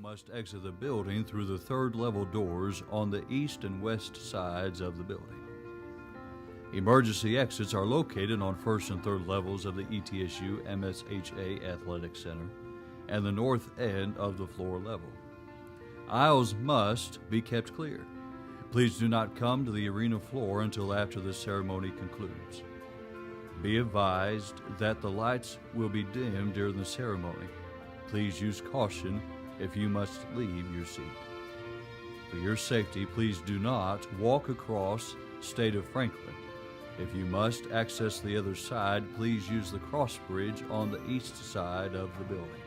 must exit the building through the third level doors on the east and west sides of the building. Emergency exits are located on first and third levels of the ETSU MSHA Athletic Center and the north end of the floor level. Aisles must be kept clear. Please do not come to the arena floor until after the ceremony concludes. Be advised that the lights will be dimmed during the ceremony. Please use caution if you must leave your seat. For your safety, please do not walk across State of Franklin. If you must access the other side, please use the cross bridge on the east side of the building.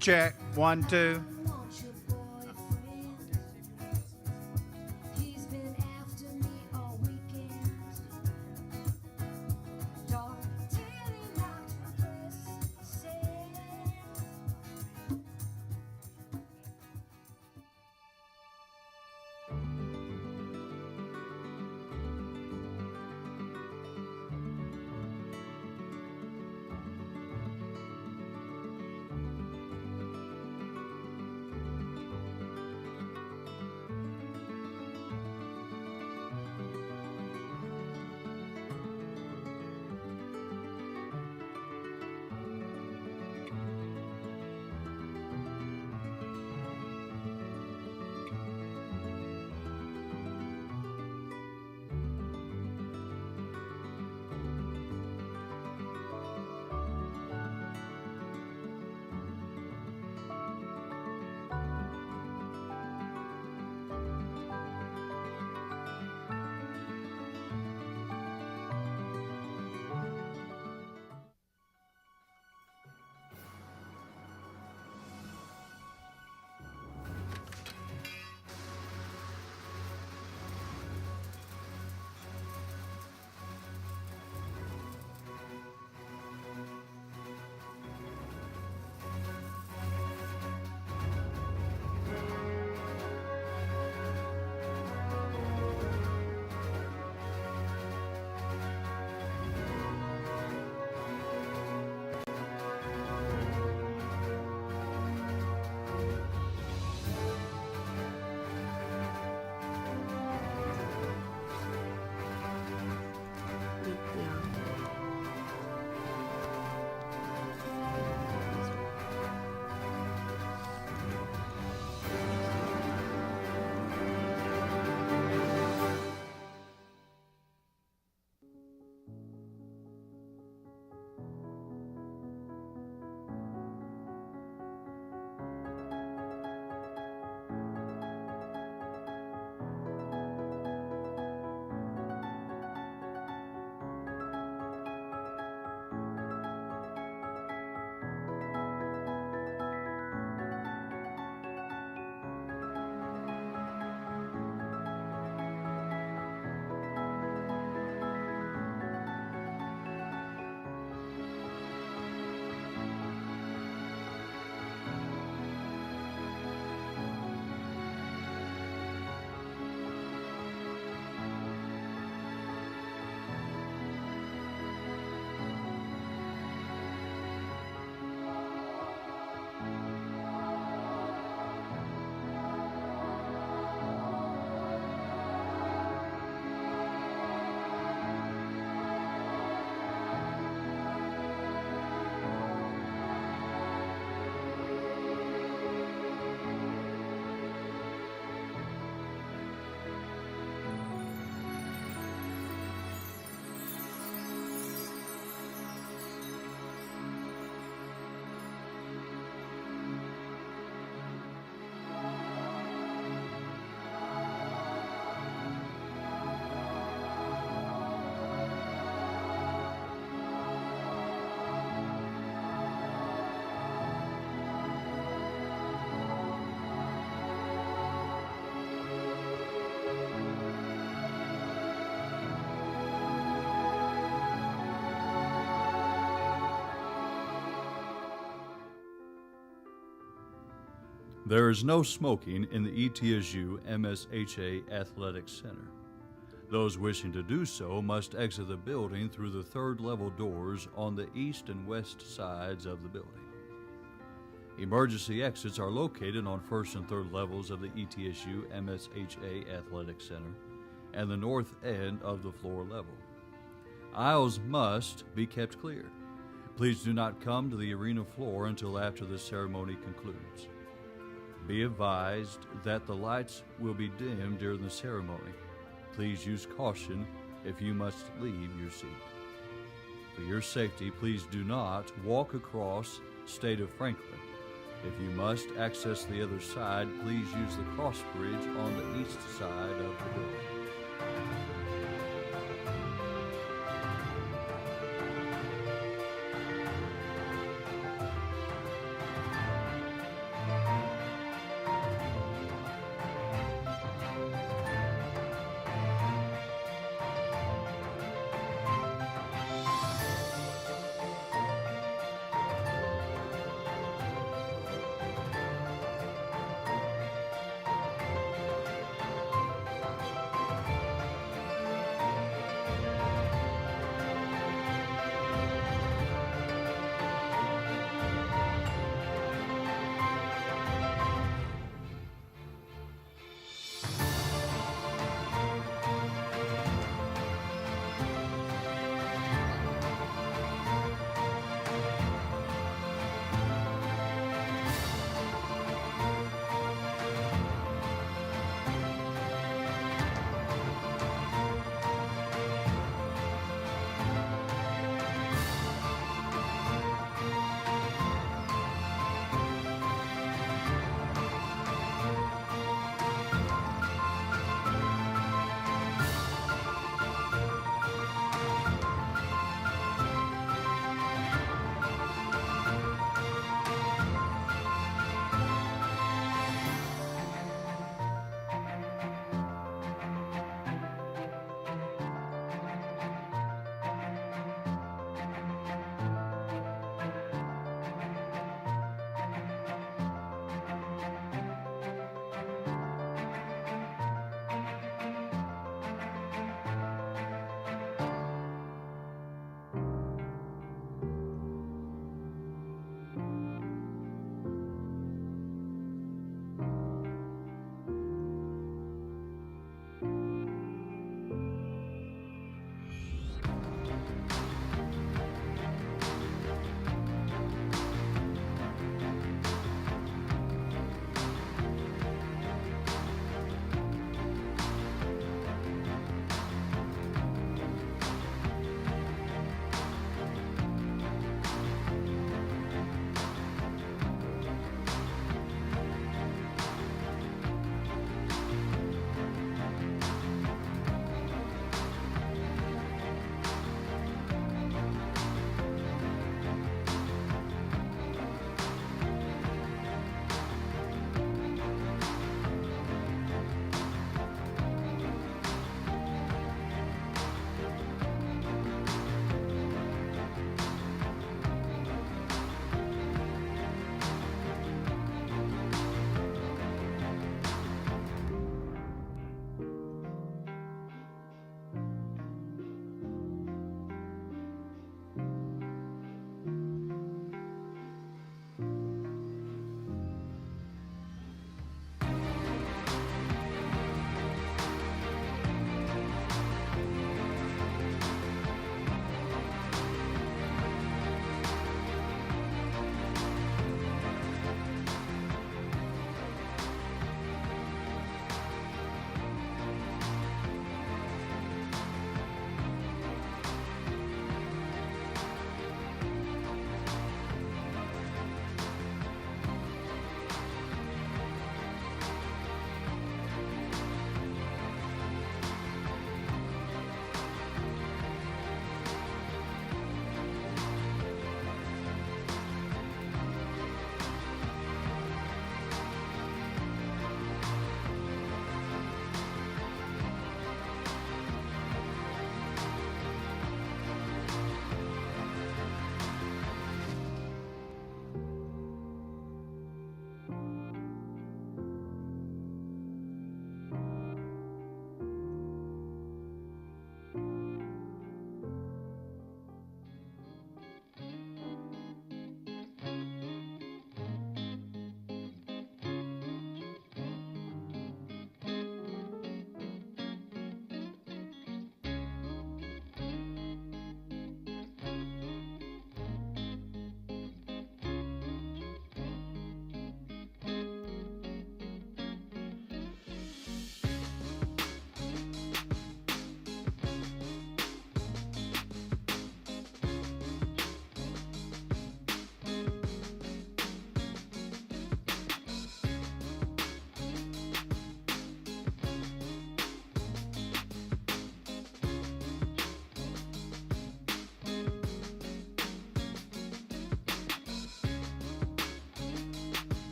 Check. 1, 2. There is no smoking in the ETSU MSHA Athletic Center. Those wishing to do so must exit the building through the third level doors on the east and west sides of the building. Emergency exits are located on first and third levels of the ETSU MSHA Athletic Center and the north end of the floor level. Aisles must be kept clear. Please do not come to the arena floor until after the ceremony concludes. Be advised that the lights will be dimmed during the ceremony. Please use caution if you must leave your seat. For your safety, please do not walk across State of Franklin. If you must access the other side, please use the cross bridge on the east side of the building.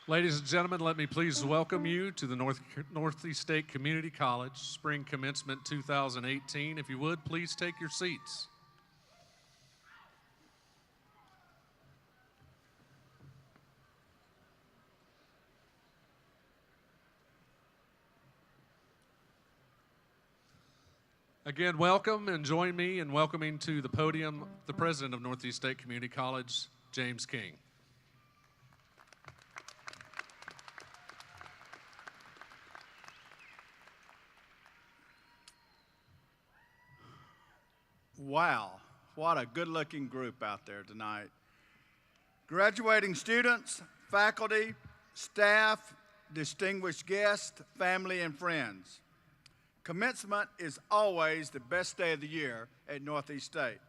Ladies and gentlemen, let me please welcome you to the Northeast State Community College Spring Commencement 2018. If you would, please take your seats. Again, welcome, and join me in welcoming to the podium the president of Northeast State Community College, James King. Wow, what a good-looking group out there tonight. Graduating students, faculty, staff, distinguished guests, family, and friends. Commencement is always the best day of the year at Northeast State.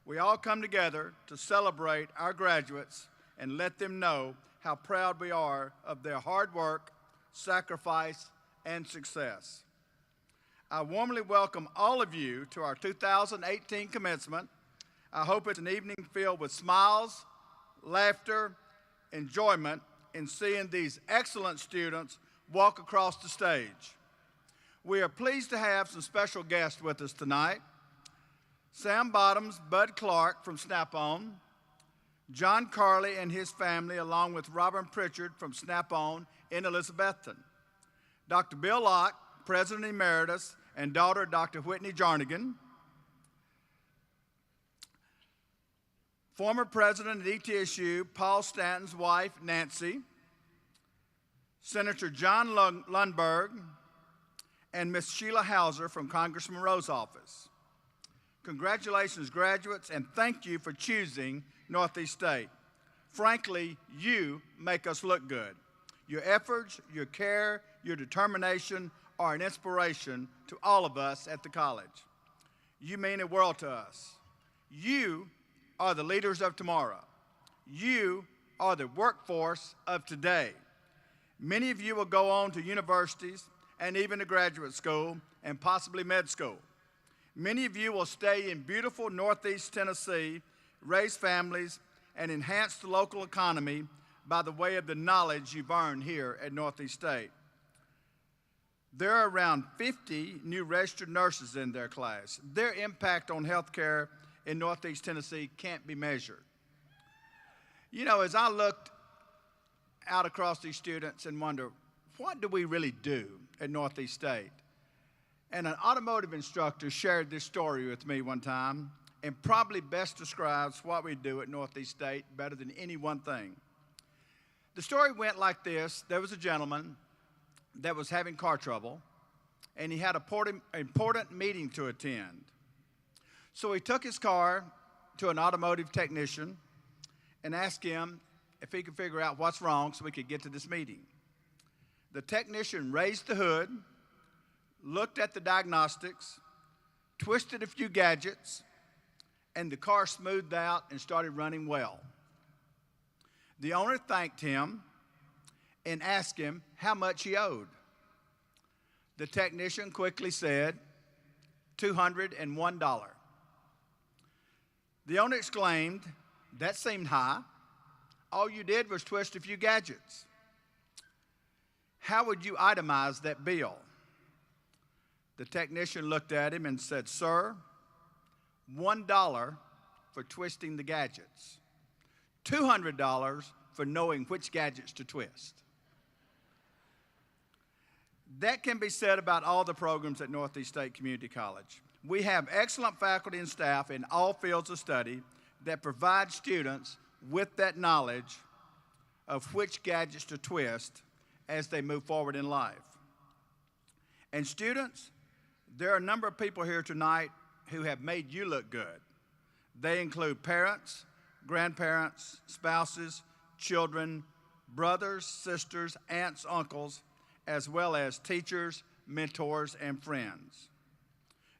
We all come together to celebrate our graduates and let them know how proud we are of their hard work, sacrifice, and success. I warmly welcome all of you to our 2018 commencement. I hope it's an evening filled with smiles, laughter, enjoyment in seeing these excellent students walk across the stage. We are pleased to have some special guests with us tonight. Sam Bottoms, Bud Clark from Snap-on, John Carley and his family, along with Robin Pritchard from Snap-on in Elizabethton, Dr. Bill Locke, President Emeritus, and daughter Dr. Whitney Jarnigan, former president at ETSU, Paul Stanton's wife, Nancy, Senator John Lundberg, and Miss Sheila Hauser from Congressman Rowe's office. Congratulations, graduates, and thank you for choosing Northeast State. Frankly, you make us look good. Your efforts, your care, your determination are an inspiration to all of us at the college. You mean a world to us. You are the leaders of tomorrow. You are the workforce of today. Many of you will go on to universities and even to graduate school and possibly med school. Many of you will stay in beautiful Northeast Tennessee, raise families, and enhance the local economy by the way of the knowledge you've earned here at Northeast State. There are around 50 new registered nurses in their class. Their impact on healthcare in Northeast Tennessee can't be measured. You know, as I looked out across these students and wonder, what do we really do at Northeast State? And an automotive instructor shared this story with me one time and probably best describes what we do at Northeast State better than any one thing. The story went like this. There was a gentleman that was having car trouble, and he had an important meeting to attend. So he took his car to an automotive technician and asked him if he could figure out what's wrong so we could get to this meeting. The technician raised the hood, looked at the diagnostics, twisted a few gadgets, and the car smoothed out and started running well. The owner thanked him and asked him how much he owed. The technician quickly said, $201. The owner exclaimed, that seemed high. All you did was twist a few gadgets. How would you itemize that bill? The technician looked at him and said, sir, $1 for twisting the gadgets, $200 for knowing which gadgets to twist. That can be said about all the programs at Northeast State Community College. We have excellent faculty and staff in all fields of study that provide students with that knowledge of which gadgets to twist as they move forward in life. And students, there are a number of people here tonight who have made you look good. They include parents, grandparents, spouses, children, brothers, sisters, aunts, uncles, as well as teachers, mentors, and friends.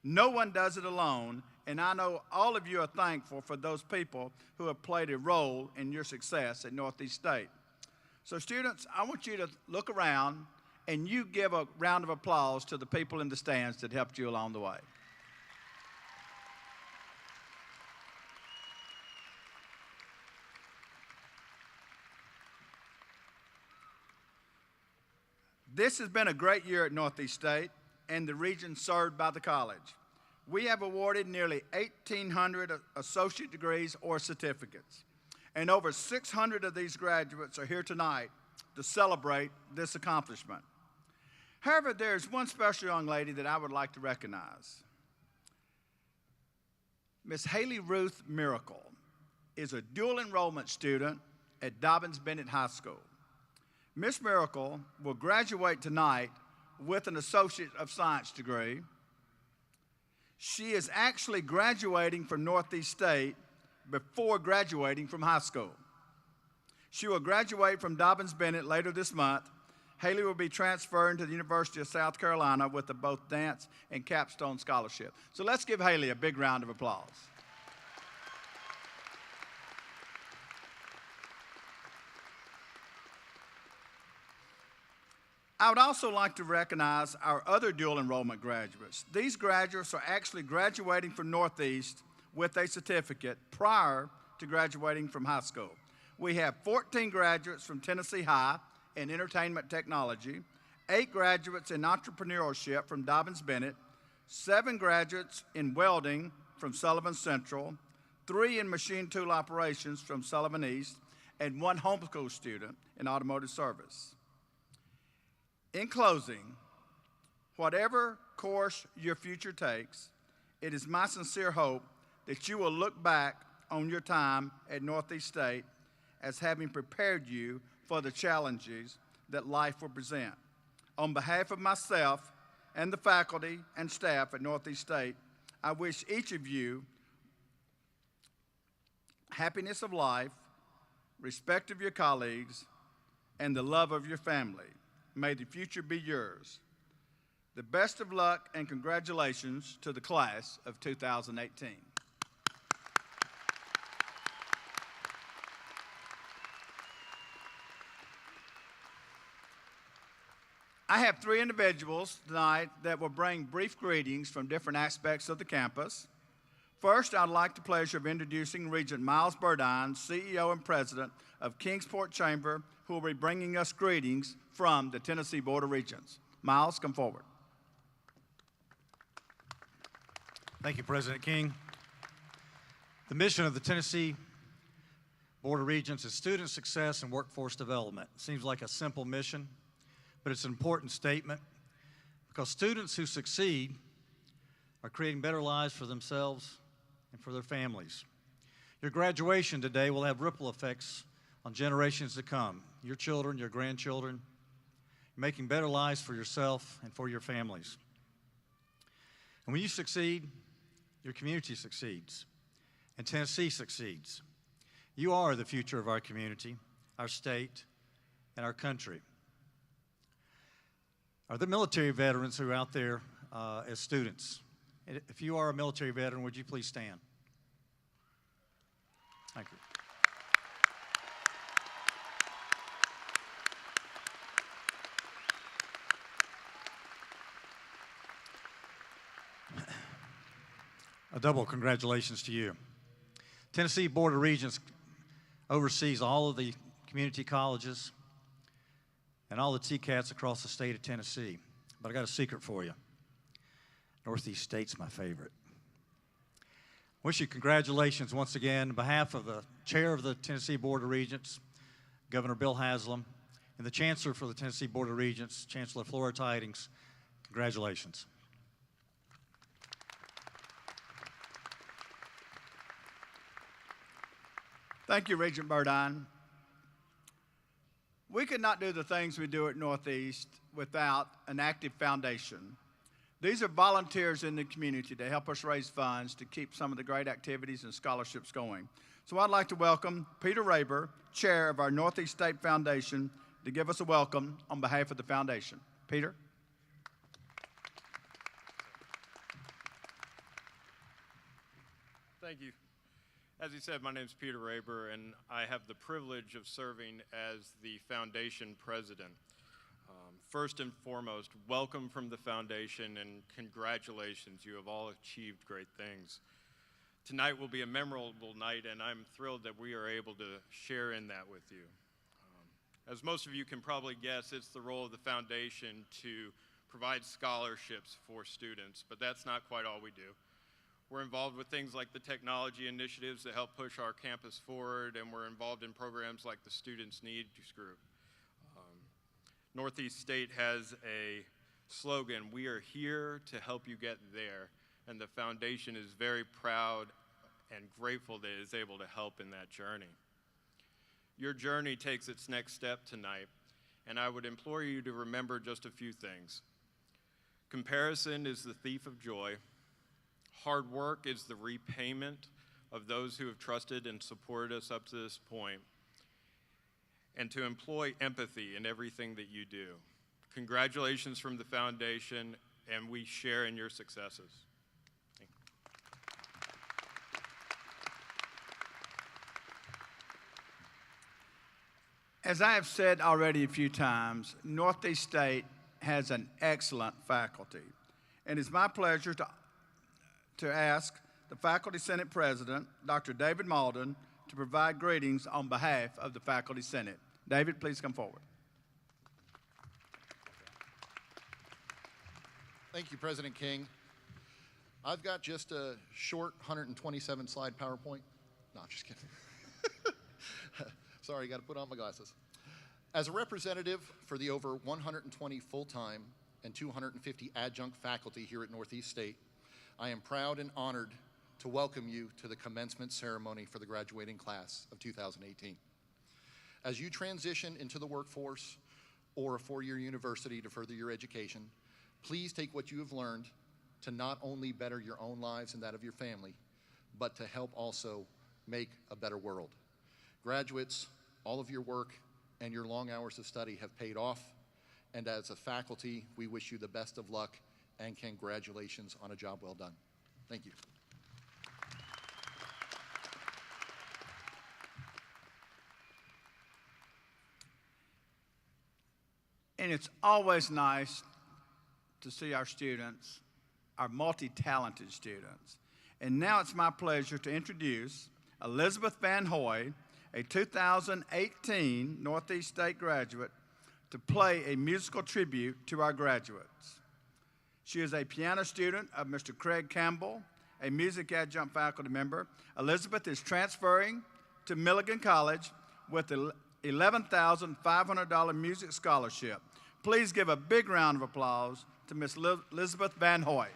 No one does it alone, and I know all of you are thankful for those people who have played a role in your success at Northeast State. So students, I want you to look around and you give a round of applause to the people in the stands that helped you along the way. This has been a great year at Northeast State and the region served by the college. We have awarded nearly 1,800 associate degrees or certificates, and over 600 of these graduates are here tonight to celebrate this accomplishment. However, there's one special young lady that I would like to recognize. Miss Haley Ruth Miracle is a dual enrollment student at Dobbins-Bennett High School. Miss Miracle will graduate tonight with an Associate of Science degree. She is actually graduating from Northeast State before graduating from high school. She will graduate from Dobbins-Bennett later this month. Haley will be transferring to the University of South Carolina with both dance and capstone scholarship. So let's give Haley a big round of applause. I would also like to recognize our other dual enrollment graduates. These graduates are actually graduating from Northeast with a certificate prior to graduating from high school. We have 14 graduates from Tennessee High in entertainment technology, 8 graduates in entrepreneurship from Dobbins-Bennett, 7 graduates in welding from Sullivan Central, 3 in machine tool operations from Sullivan East, and 1 homeschool student in automotive service. In closing, whatever course your future takes, it is my sincere hope that you will look back on your time at Northeast State as having prepared you for the challenges that life will present. On behalf of myself and the faculty and staff at Northeast State, I wish each of you happiness of life, respect of your colleagues, and the love of your family. May the future be yours. The best of luck and congratulations to the class of 2018. I have 3 individuals tonight that will bring brief greetings from different aspects of the campus. First, I'd like the pleasure of introducing Regent Miles Burdine, CEO and President of Kingsport Chamber, who will be bringing us greetings from the Tennessee Board of Regents. Miles, come forward. Thank you, President King. The mission of the Tennessee Board of Regents is student success and workforce development. It seems like a simple mission, but it's an important statement because students who succeed are creating better lives for themselves and for their families. Your graduation today will have ripple effects on generations to come, your children, your grandchildren, making better lives for yourself and for your families. And when you succeed, your community succeeds, and Tennessee succeeds. You are the future of our community, our state, and our country. Are there military veterans who are out there as students? If you are a military veteran, would you please stand? Thank you. A double congratulations to you. Tennessee Board of Regents oversees all of the community colleges and all the TCATs across the state of Tennessee. But I got a secret for you. Northeast State's my favorite. Wish you congratulations once again on behalf of the Chair of the Tennessee Board of Regents, Governor Bill Haslam, and the Chancellor for the Tennessee Board of Regents, Chancellor Flora Tidings. Congratulations. Thank you, Regent Burdine. We could not do the things we do at Northeast without an active foundation. These are volunteers in the community to help us raise funds to keep some of the great activities and scholarships going. So I'd like to welcome Peter Raber, Chair of our Northeast State Foundation, to give us a welcome on behalf of the foundation. Peter? Thank you. As he said, my name is Peter Raber, and I have the privilege of serving as the foundation president. First and foremost, welcome from the foundation and congratulations. You have all achieved great things. Tonight will be a memorable night, and I'm thrilled that we are able to share in that with you. As most of you can probably guess, it's the role of the foundation to provide scholarships for students, but that's not quite all we do. We're involved with things like the technology initiatives that help push our campus forward, and we're involved in programs like the Students Needs Group. Northeast State has a slogan, "We are here to help you get there," and the foundation is very proud and grateful that it is able to help in that journey. Your journey takes its next step tonight, and I would implore you to remember just a few things. Comparison is the thief of joy. Hard work is the repayment of those who have trusted and supported us up to this point, and to employ empathy in everything that you do. Congratulations from the foundation, and we share in your successes. Thank you. As I have said already a few times, Northeast State has an excellent faculty, and it's my pleasure to ask the Faculty Senate President, Dr. David Malden, to provide greetings on behalf of the Faculty Senate. David, please come forward. Thank you, President King. I've got just a short 127-slide PowerPoint. No, I'm just kidding. Sorry, got to put on my glasses. As a representative for the over 120 full-time and 250 adjunct faculty here at Northeast State, I am proud and honored to welcome you to the commencement ceremony for the graduating class of 2018. As you transition into the workforce or a four-year university to further your education, please take what you have learned to not only better your own lives and that of your family, but to help also make a better world. Graduates, all of your work and your long hours of study have paid off, and as a faculty, we wish you the best of luck and congratulations on a job well done. Thank you. And it's always nice to see our students, our multi-talented students. And now it's my pleasure to introduce Elizabeth Van Hoy, a 2018 Northeast State graduate, to play a musical tribute to our graduates. She is a piano student of Mr. Craig Campbell, a music adjunct faculty member. Elizabeth is transferring to Milligan College with an $11,500 music scholarship. Please give a big round of applause to Miss Elizabeth Van Hoy.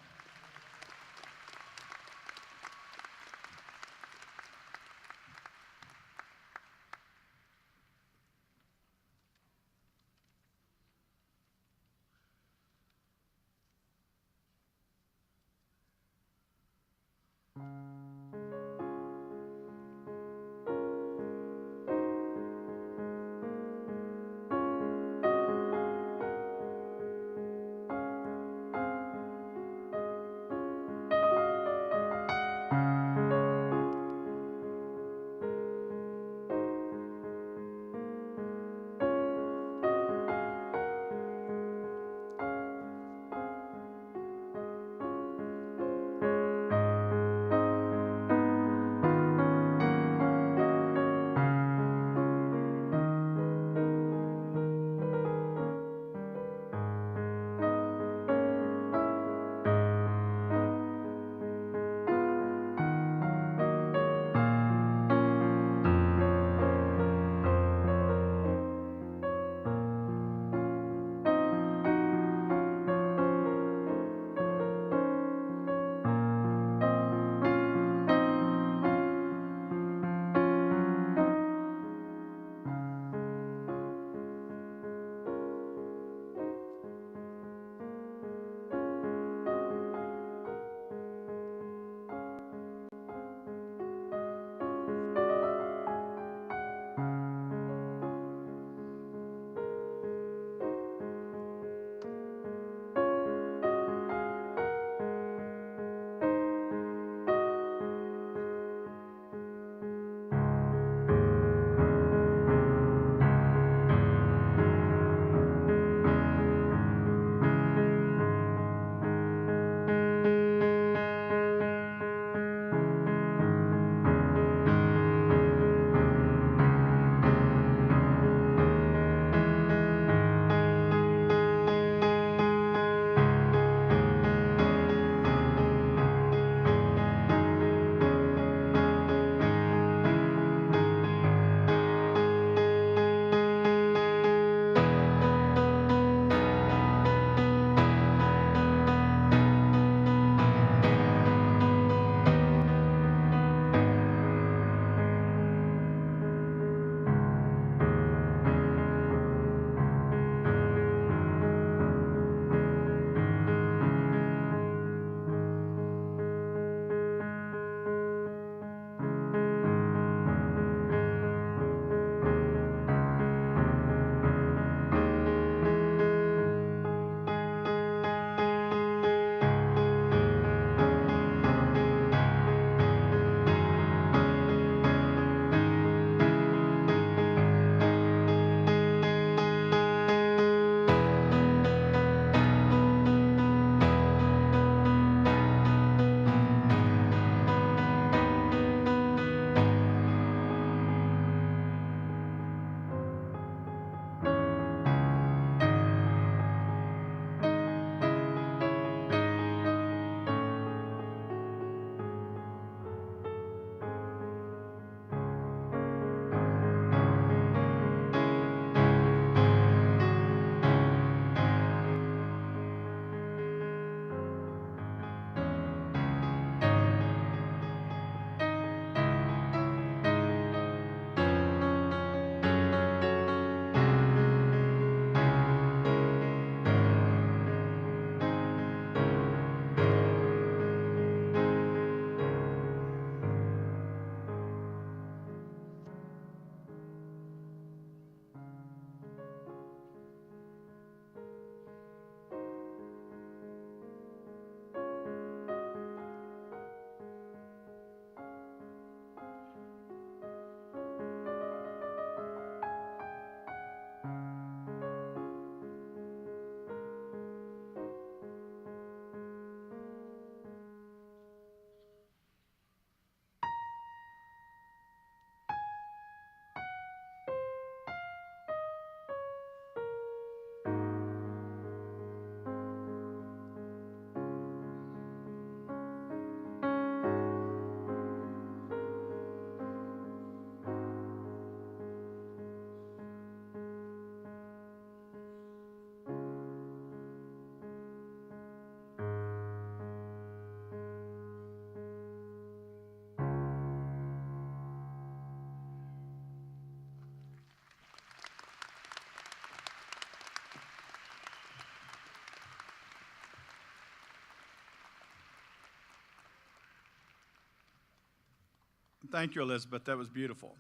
Thank you, Elizabeth. That was beautiful.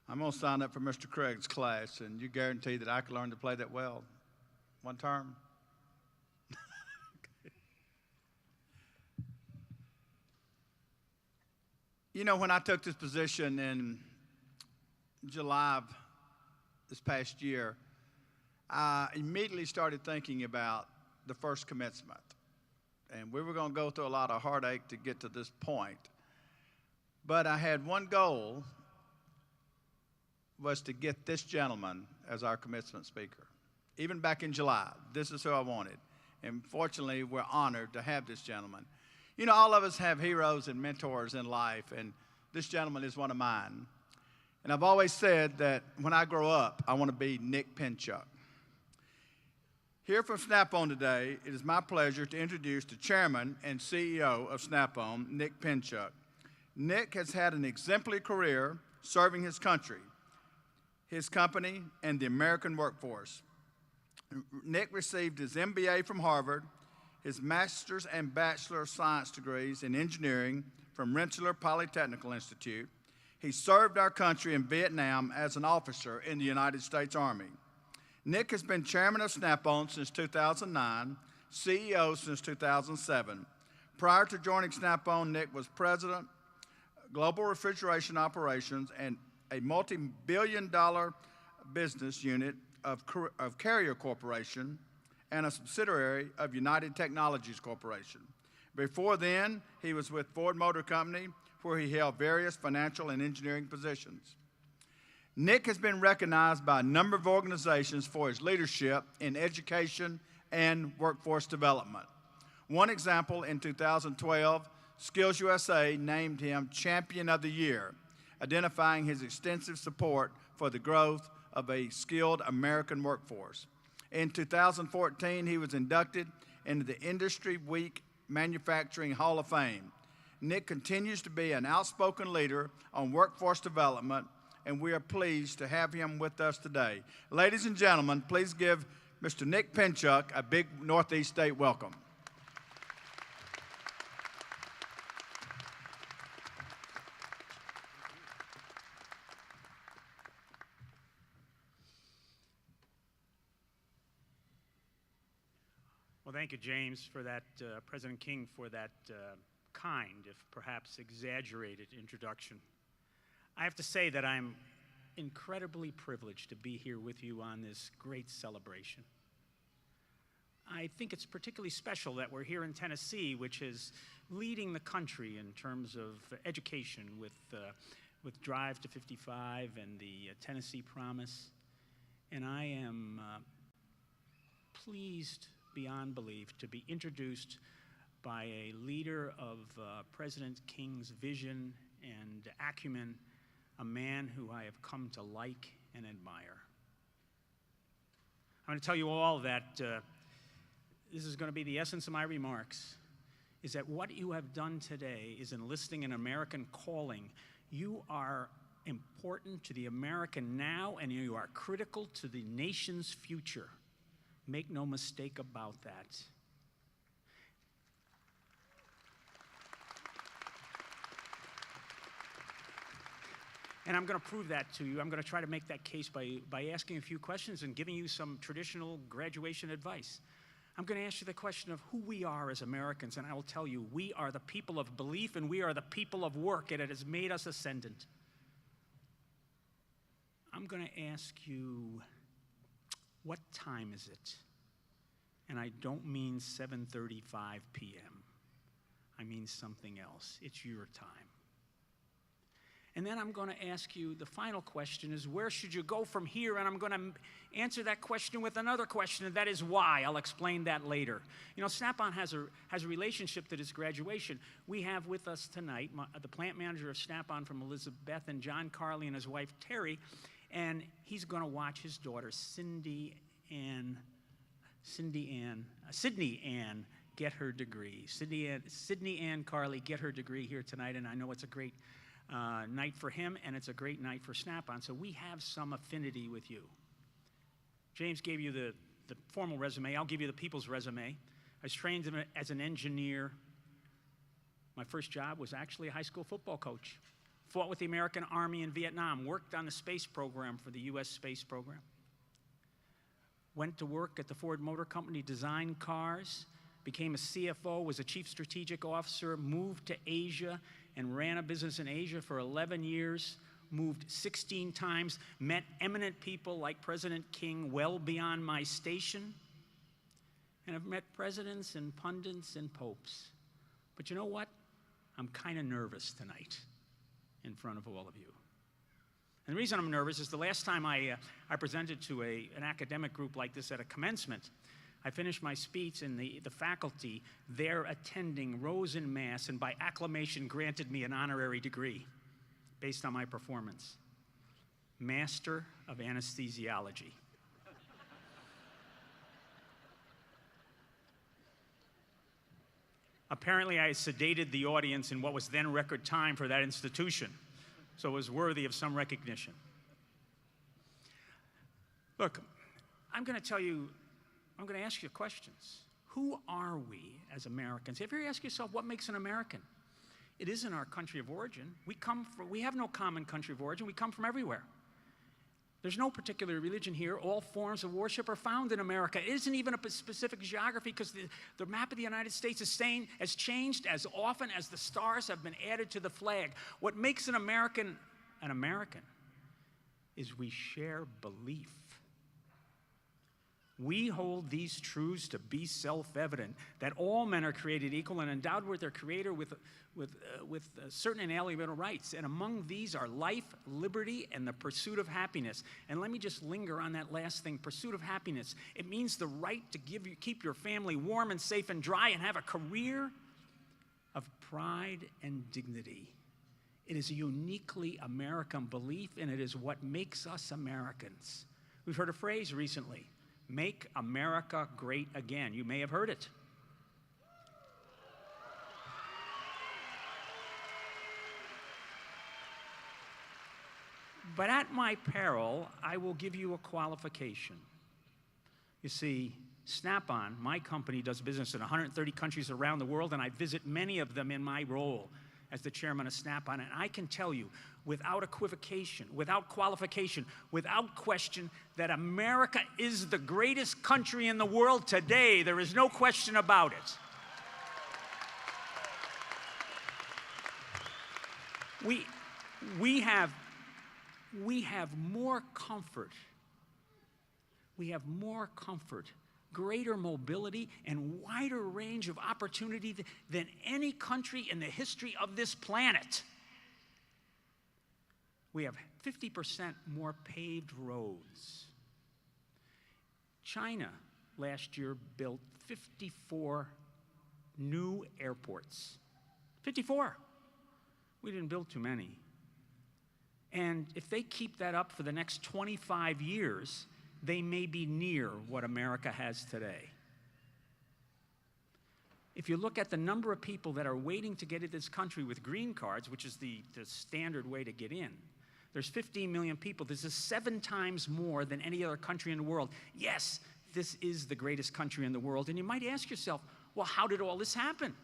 I'm going to sign up for Mr. Craig's class, and you guarantee that I can learn to play that well. One term? You know, when I took this position in July of this past year, I immediately started thinking about the first commencement. And we were going to go through a lot of heartache to get to this point. But I had one goal, was to get this gentleman as our commencement speaker. Even back in July, this is who I wanted. And fortunately, we're honored to have this gentleman. You know, all of us have heroes and mentors in life, and this gentleman is one of mine. And I've always said that when I grow up, I want to be Nick Pinchuk. Here from Snap-on today, it is my pleasure to introduce the chairman and CEO of Snap-on, Nick Pinchuk. Nick has had an exemplary career serving his country, his company, and the American workforce. Nick received his MBA from Harvard, his master's and bachelor of science degrees in engineering from Rensselaer Polytechnical Institute. He served our country in Vietnam as an officer in the United States Army. Nick has been chairman of Snap-on since 2009, CEO since 2007. Prior to joining Snap-on, Nick was president, global refrigeration operations, and a multi-billion-dollar business unit of Carrier Corporation and a subsidiary of United Technologies Corporation. Before then, he was with Ford Motor Company, where he held various financial and engineering positions. Nick has been recognized by a number of organizations for his leadership in education and workforce development. One example, in 2012, Skills USA named him Champion of the Year, identifying his extensive support for the growth of a skilled American workforce. In 2014, he was inducted into the Industry Week Manufacturing Hall of Fame. Nick continues to be an outspoken leader on workforce development, and we are pleased to have him with us today. Ladies and gentlemen, please give Mr. Nick Pinchuk a big Northeast State welcome. Well, thank you, James, for that, President King, for that kind, if perhaps exaggerated, introduction. I have to say that I'm incredibly privileged to be here with you on this great celebration. I think it's particularly special that we're here in Tennessee, which is leading the country in terms of education with Drive to 55 and the Tennessee Promise. And I am pleased beyond belief to be introduced by a leader of President King's vision and acumen, a man who I have come to like and admire. I'm going to tell you all that this is going to be the essence of my remarks, is that what you have done today is enlisting an American calling. You are important to the American now, and you are critical to the nation's future. Make no mistake about that. And I'm going to prove that to you. I'm going to try to make that case by asking a few questions and giving you some traditional graduation advice. I'm going to ask you the question of who we are as Americans, and I will tell you, we are the people of belief and we are the people of work, and it has made us ascendant. I'm going to ask you, what time is it? And I don't mean 7:35 p.m. I mean something else. It's your time. And then I'm going to ask you, the final question is, where should you go from here? And I'm going to answer that question with another question, and that is why. I'll explain that later. You know, Snap-on has a relationship to this graduation. We have with us tonight the plant manager of Snap-on from Elizabeth, and John Carley and his wife, Terry, and he's going to watch his daughter, Sydney Ann, get her degree. Sydney Ann Carley get her degree here tonight, and I know it's a great night for him, and it's a great night for Snap-on. So we have some affinity with you. James gave you the formal resume. I'll give you the people's resume. I was trained as an engineer, My first job was actually a high school football coach. Fought with the American Army in Vietnam, worked on the space program for the U.S. space program. Went to work at the Ford Motor Company, designed cars, became a CFO, was a chief strategic officer, moved to Asia and ran a business in Asia for 11 years, moved 16 times, met eminent people like President King well beyond my station, and I've met presidents and pundits and popes. But you know what? I'm kind of nervous tonight in front of all of you. And the reason I'm nervous is the last time I presented to an academic group like this at a commencement, I finished my speech and the faculty there attending rose en masse and by acclamation granted me an honorary degree based on my performance. Master of Anesthesiology. Apparently, I sedated the audience in what was then record time for that institution, so it was worthy of some recognition. Look, I'm going to ask you questions. Who are we as Americans? Have you ever asked yourself what makes an American? It isn't our country of origin. We have no common country of origin. We come from everywhere. There's no particular religion here. All forms of worship are found in America. It isn't even a specific geography because the map of the United States has changed as often as the stars have been added to the flag. What makes an American is we share belief. We hold these truths to be self-evident, that all men are created equal and endowed with their Creator with certain inalienable rights. And among these are life, liberty, and the pursuit of happiness. And let me just linger on that last thing, pursuit of happiness. It means the right to keep your family warm and safe and dry and have a career of pride and dignity. It is a uniquely American belief, and it is what makes us Americans. We've heard a phrase recently, "Make America Great Again." You may have heard it. But at my peril, I will give you a qualification. You see, Snap-on, my company, does business in 130 countries around the world, and I visit many of them in my role as the chairman of Snap-on, and I can tell you, without equivocation, without qualification, without question, that America is the greatest country in the world today. There is no question about it. We have more comfort. We have more comfort, greater mobility, and wider range of opportunity than any country in the history of this planet. We have 50% more paved roads. China last year built 54 new airports. 54. We didn't build too many. And if they keep that up for the next 25 years, they may be near what America has today. If you look at the number of people that are waiting to get into this country with green cards, which is the standard way to get in, there's 15 million people. This is 7 times more than any other country in the world. Yes, this is the greatest country in the world. And you might ask yourself, well, how did all this happen?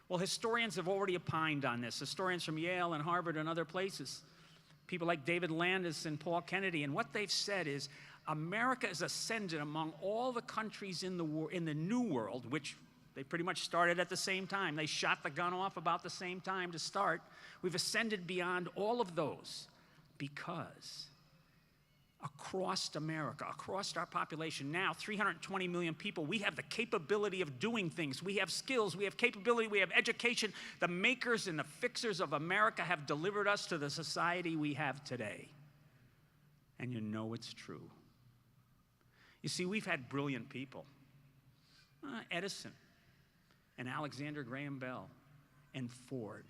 Well, historians have already opined on this. Historians from Yale and Harvard and other places. People like David Landis and Paul Kennedy. And what they've said is America is ascended among all the countries in the New World, which they pretty much started at the same time. They shot the gun off about the same time to start. We've ascended beyond all of those because across America, across our population, now 320 million people, we have the capability of doing things. We have skills, we have capability, we have education. The makers and the fixers of America have delivered us to the society we have today. And you know it's true. You see, we've had brilliant people. Edison and Alexander Graham Bell and Ford.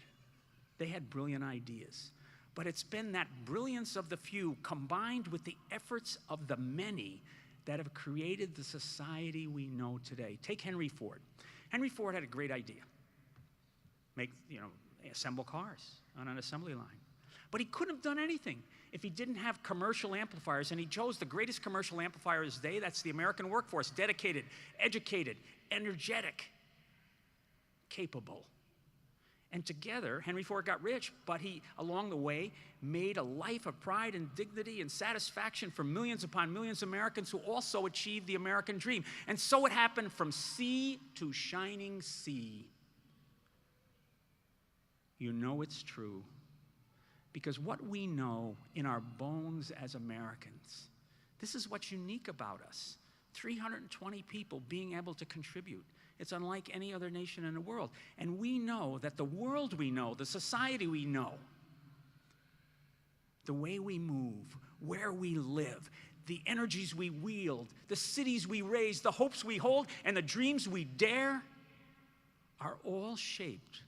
They had brilliant ideas. But it's been that brilliance of the few combined with the efforts of the many that have created the society we know today. Take Henry Ford. Henry Ford had a great idea. Assemble cars on an assembly line. But he couldn't have done anything if he didn't have commercial amplifiers, and he chose the greatest commercial amplifier of his day. That's the American workforce, dedicated, educated, energetic, capable. And together, Henry Ford got rich, but he, along the way, made a life of pride and dignity and satisfaction for millions upon millions of Americans who also achieved the American dream. And so it happened from sea to shining sea. You know it's true, because what we know in our bones as Americans, this is what's unique about us. 320 people being able to contribute. It's unlike any other nation in the world. And we know that the world we know, the society we know, the way we move, where we live, the energies we wield, the cities we raise, the hopes we hold, and the dreams we dare are all shaped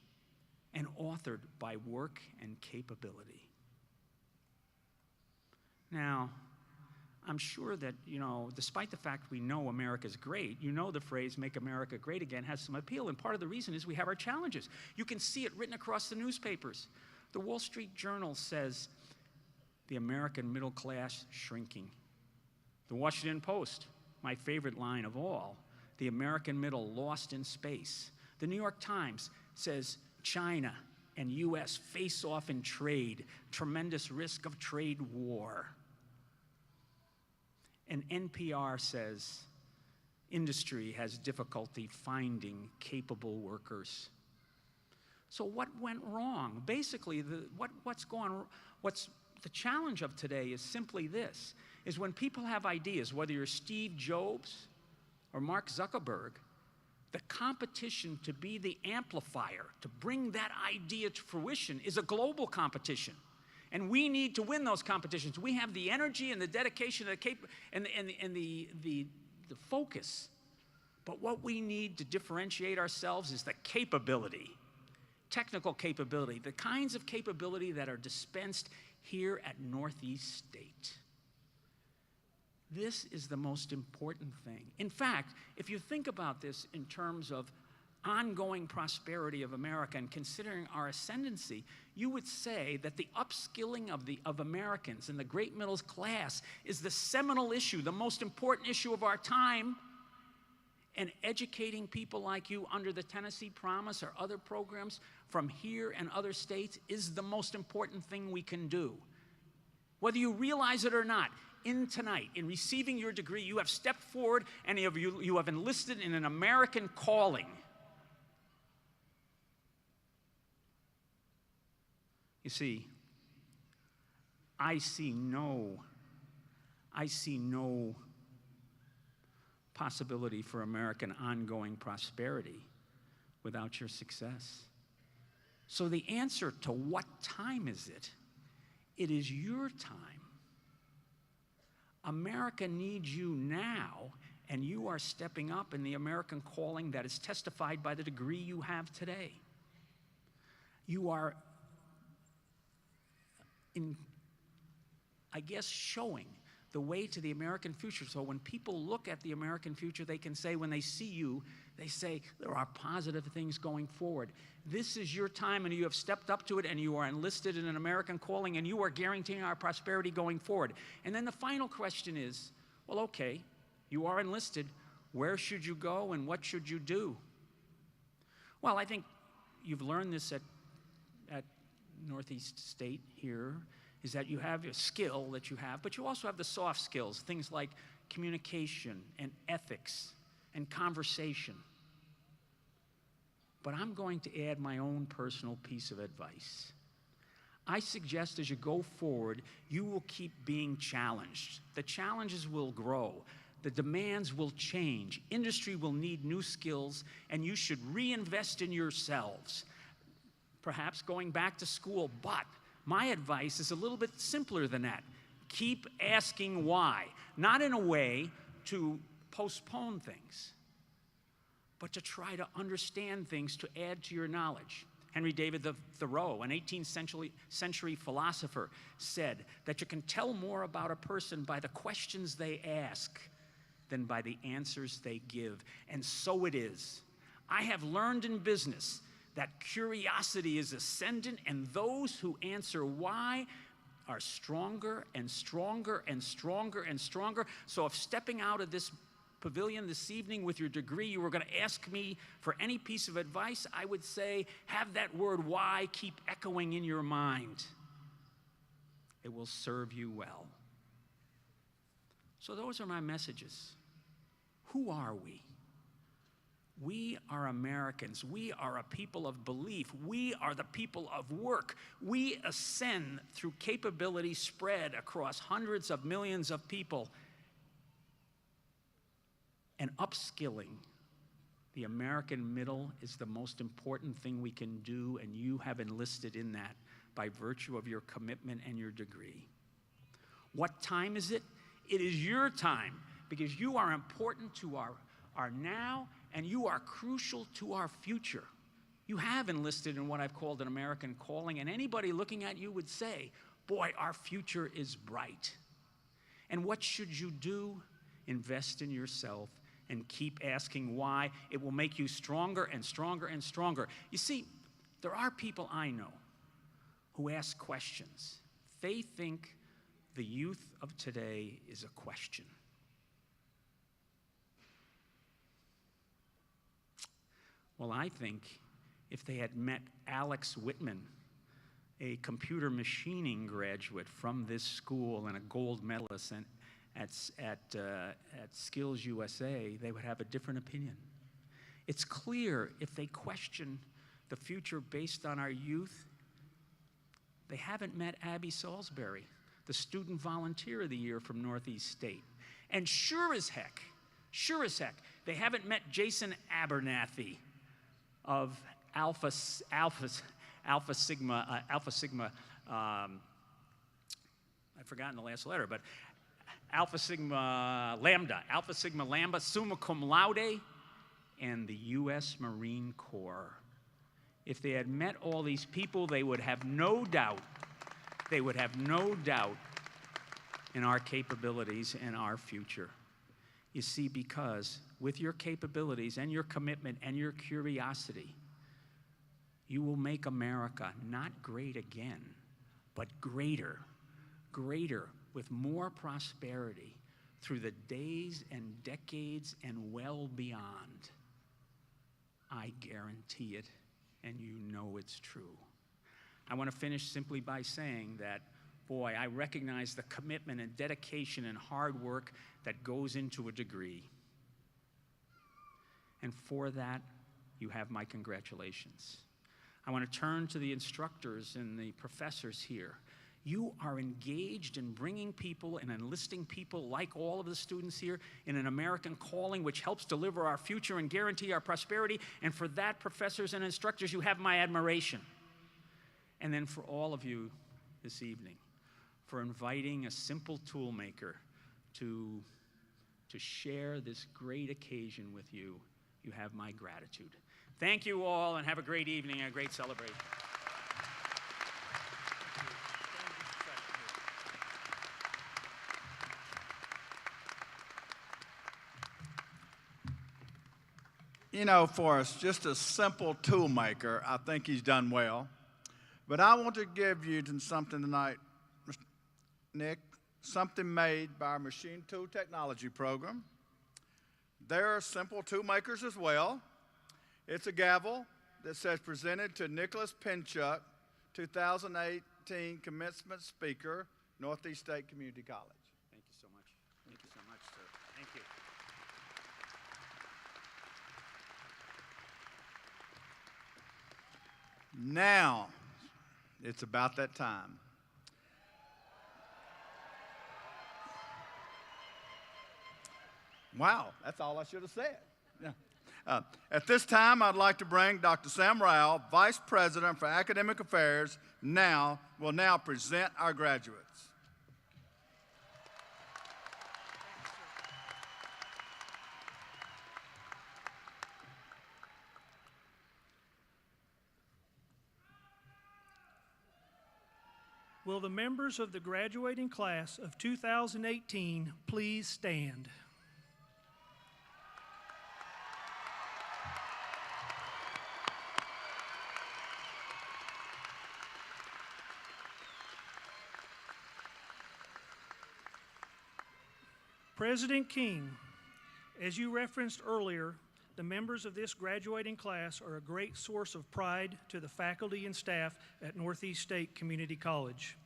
and authored by work and capability. Now, I'm sure that, despite the fact we know America's great, the phrase, "Make America Great Again," has some appeal, and part of the reason is we have our challenges. You can see it written across the newspapers. The Wall Street Journal says, "The American middle class shrinking." The Washington Post, my favorite line of all, "The American middle lost in space." The New York Times says, "China and U.S. face off in trade, tremendous risk of trade war." And NPR says, "Industry has difficulty finding capable workers." So what went wrong? Basically, what's the challenge of today is simply this, is when people have ideas, whether you're Steve Jobs or Mark Zuckerberg, the competition to be the amplifier, to bring that idea to fruition, is a global competition. And we need to win those competitions. We have the energy and the dedication and the focus. But what we need to differentiate ourselves is the capability, technical capability, the kinds of capability that are dispensed here at Northeast State. This is the most important thing. In fact, if you think about this in terms of ongoing prosperity of America and considering our ascendancy, you would say that the upskilling of Americans and the great middle class is the seminal issue, the most important issue of our time. And educating people like you under the Tennessee Promise or other programs from here and other states is the most important thing we can do. Whether you realize it or not, tonight, in receiving your degree, you have stepped forward and you have enlisted in an American calling. You see, I see no possibility for American ongoing prosperity without your success. So the answer to what time is it? It is your time. America needs you now, and you are stepping up in the American calling that is testified by the degree you have today. You are showing the way to the American future. So when people look at the American future, they can say, when they see you, they say, there are positive things going forward. This is your time, and you have stepped up to it, and you are enlisted in an American calling, and you are guaranteeing our prosperity going forward. And then the final question is, well, okay, you are enlisted. Where should you go, and what should you do? Well, I think you've learned this at Northeast State here, is that you have a skill that you have, but you also have the soft skills, things like communication and ethics and conversation. But I'm going to add my own personal piece of advice. I suggest as you go forward, you will keep being challenged. The challenges will grow. The demands will change. Industry will need new skills, and you should reinvest in yourselves. Perhaps going back to school, but my advice is a little bit simpler than that. Keep asking why, not in a way to postpone things, but to try to understand things to add to your knowledge. Henry David Thoreau, an 18th century philosopher, said that you can tell more about a person by the questions they ask than by the answers they give. And so it is. I have learned in business that curiosity is ascendant, and those who answer why are stronger and stronger and stronger and stronger. So if stepping out of this pavilion this evening with your degree, you were going to ask me for any piece of advice, I would say, have that word why keep echoing in your mind. It will serve you well. So those are my messages. Who are we? We are Americans. We are a people of belief. We are the people of work. We ascend through capability spread across hundreds of millions of people. And upskilling the American middle is the most important thing we can do, and you have enlisted in that by virtue of your commitment and your degree. What time is it? It is your time, because you are important to our now, and you are crucial to our future. You have enlisted in what I've called an American calling, and anybody looking at you would say, boy, our future is bright. And what should you do? Invest in yourself and keep asking why. It will make you stronger and stronger and stronger. You see, there are people I know who ask questions. They think the youth of today is a question. Well, I think if they had met Alex Whitman, a computer machining graduate from this school and a gold medalist at Skills USA, they would have a different opinion. It's clear if they question the future based on our youth, they haven't met Abby Salisbury, the Student Volunteer of the Year from Northeast State. And sure as heck, they haven't met Jason Abernathy of Alpha Sigma, I've forgotten the last letter, but Alpha Sigma Lambda, summa cum laude, and the U.S. Marine Corps. If they had met all these people, they would have no doubt in our capabilities and our future. You see, because with your capabilities and your commitment and your curiosity, you will make America not great again, but greater with more prosperity through the days and decades and well beyond. I guarantee it, and you know it's true. I want to finish simply by saying that, boy, I recognize the commitment and dedication and hard work that goes into a degree. And for that, you have my congratulations. I want to turn to the instructors and the professors here. You are engaged in bringing people and enlisting people, like all of the students here, in an American calling which helps deliver our future and guarantee our prosperity. And for that, professors and instructors, you have my admiration. And then for all of you this evening, for inviting a simple toolmaker to share this great occasion with you, you have my gratitude. Thank you all, and have a great evening and a great celebration. You know, Forrest, just a simple tool maker, I think he's done well. But I want to give you something tonight, Nick, something made by our machine tool technology program. They're simple tool makers as well. It's a gavel that says presented to Nicholas Pinchuk, 2018 commencement speaker, Northeast State Community College. Thank you so much. Thank you so much, sir. Thank you. Now, it's about that time. Wow, that's all I should have said. Yeah. At this time, I'd like to bring Dr. Sam Rao, Vice President for Academic Affairs, will now present our graduates. Will the members of the graduating class of 2018 please stand? President King, As you referenced earlier, the members of this graduating class are a great source of pride to the faculty and staff at Northeast State Community College.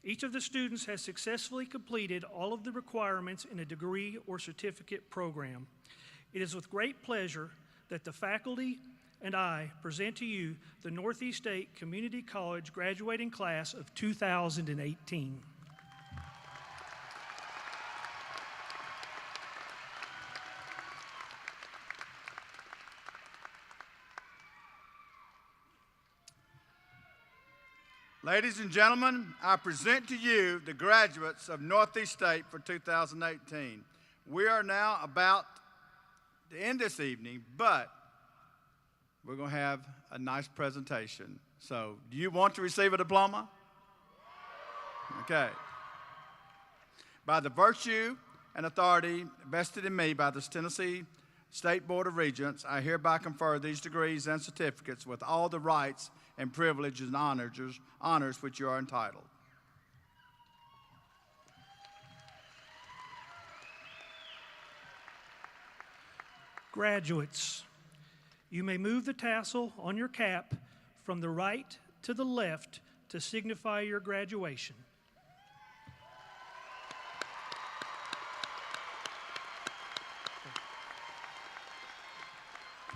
Each of the students has successfully completed all of the requirements in a degree or certificate program. It is with great pleasure that the faculty and I present to you the Northeast State Community College graduating class of 2018. Ladies and gentlemen, I present to you the graduates of Northeast State for 2018. We are now about to end this evening, but we're going to have a nice presentation. So, do you want to receive a diploma? Okay. By the virtue and authority vested in me by the Tennessee State Board of Regents, I hereby confer these degrees and certificates with all the rights and privileges and honors which you are entitled. Graduates, you may move the tassel on your cap from the right to the left to signify your graduation.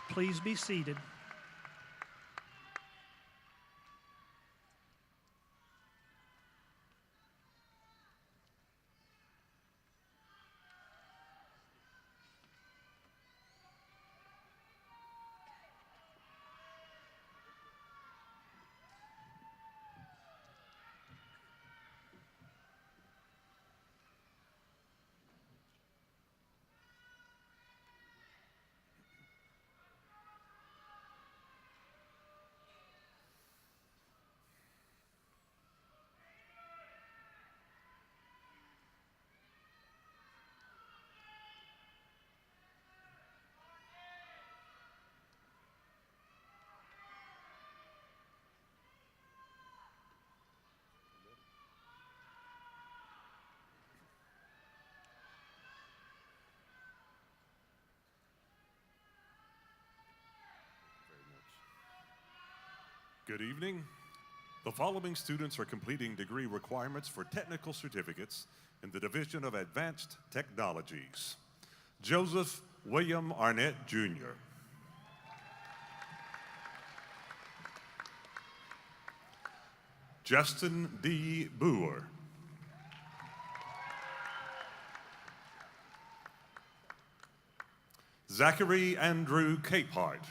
Please be seated. Good evening. The following students are completing degree requirements for technical certificates in the Division of Advanced Technologies. Joseph William Arnett, Jr. Justin D. Boer. Zachary Andrew Capehart.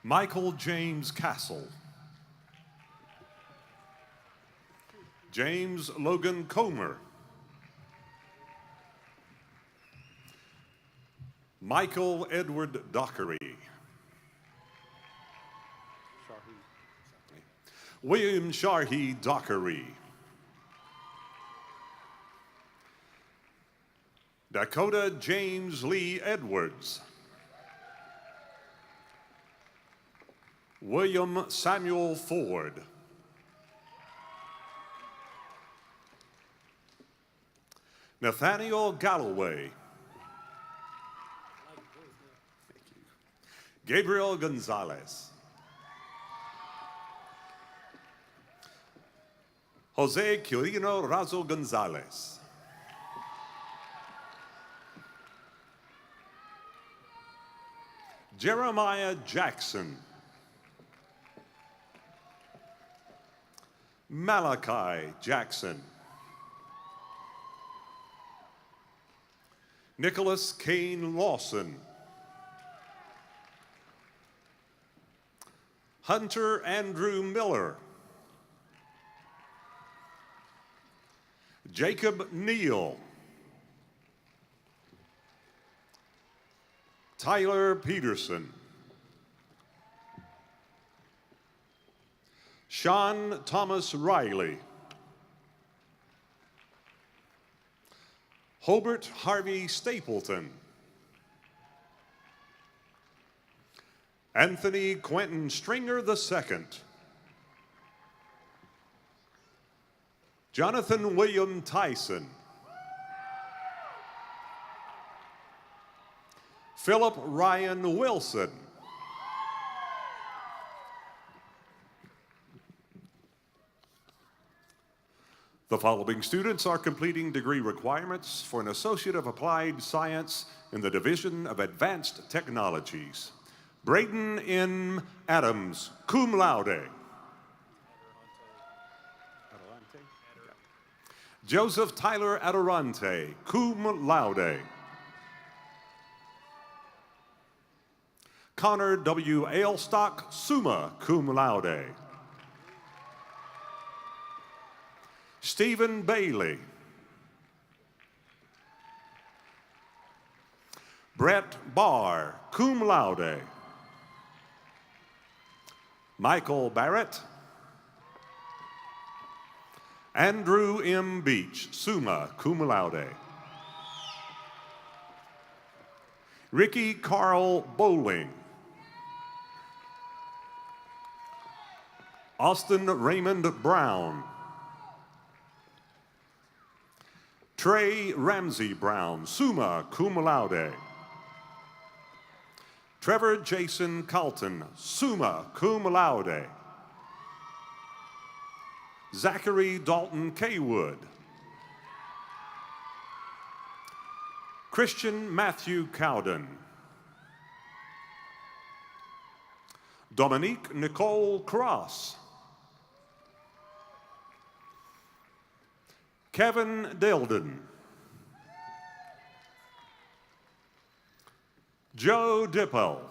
Michael James Castle. James Logan Comer. Michael Edward Dockery. William Sharhey Dockery. Dakota James Lee Edwards. William Samuel Ford. Nathaniel Galloway. Gabriel Gonzalez. Jose Quirino Razo Gonzalez. Jeremiah Jackson. Malachi Jackson. Nicholas Kane Lawson. Hunter Andrew Miller. Jacob Neal. Tyler Peterson. Sean Thomas Riley. Hobart Harvey Stapleton. Anthony Quentin Stringer II. Jonathan William Tyson. Philip Ryan Wilson. The following students are completing degree requirements for an Associate of Applied Science in the Division of Advanced Technologies. Braden N. Adams, cum laude. Joseph Tyler Adarante, cum laude. Connor W. Ailstock, summa cum laude. Stephen Bailey. Brett Barr, cum laude. Michael Barrett. Andrew M. Beach, summa cum laude. Ricky Carl Bowling. Austin Raymond Brown. Trey Ramsey Brown, summa cum laude. Trevor Jason Carlton, summa cum laude. Zachary Dalton Kaywood. Christian Matthew Cowden. Dominique Nicole Cross. Kevin Delden. Joe Dippel.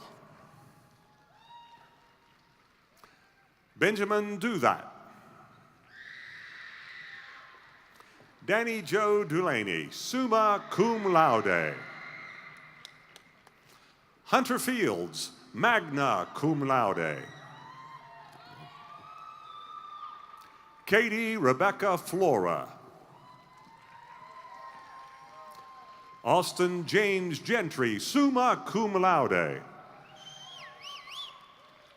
Benjamin Duthat. Danny Joe Dulaney, summa cum laude. Hunter Fields, magna cum laude. Katie Rebecca Flora. Austin James Gentry, summa cum laude.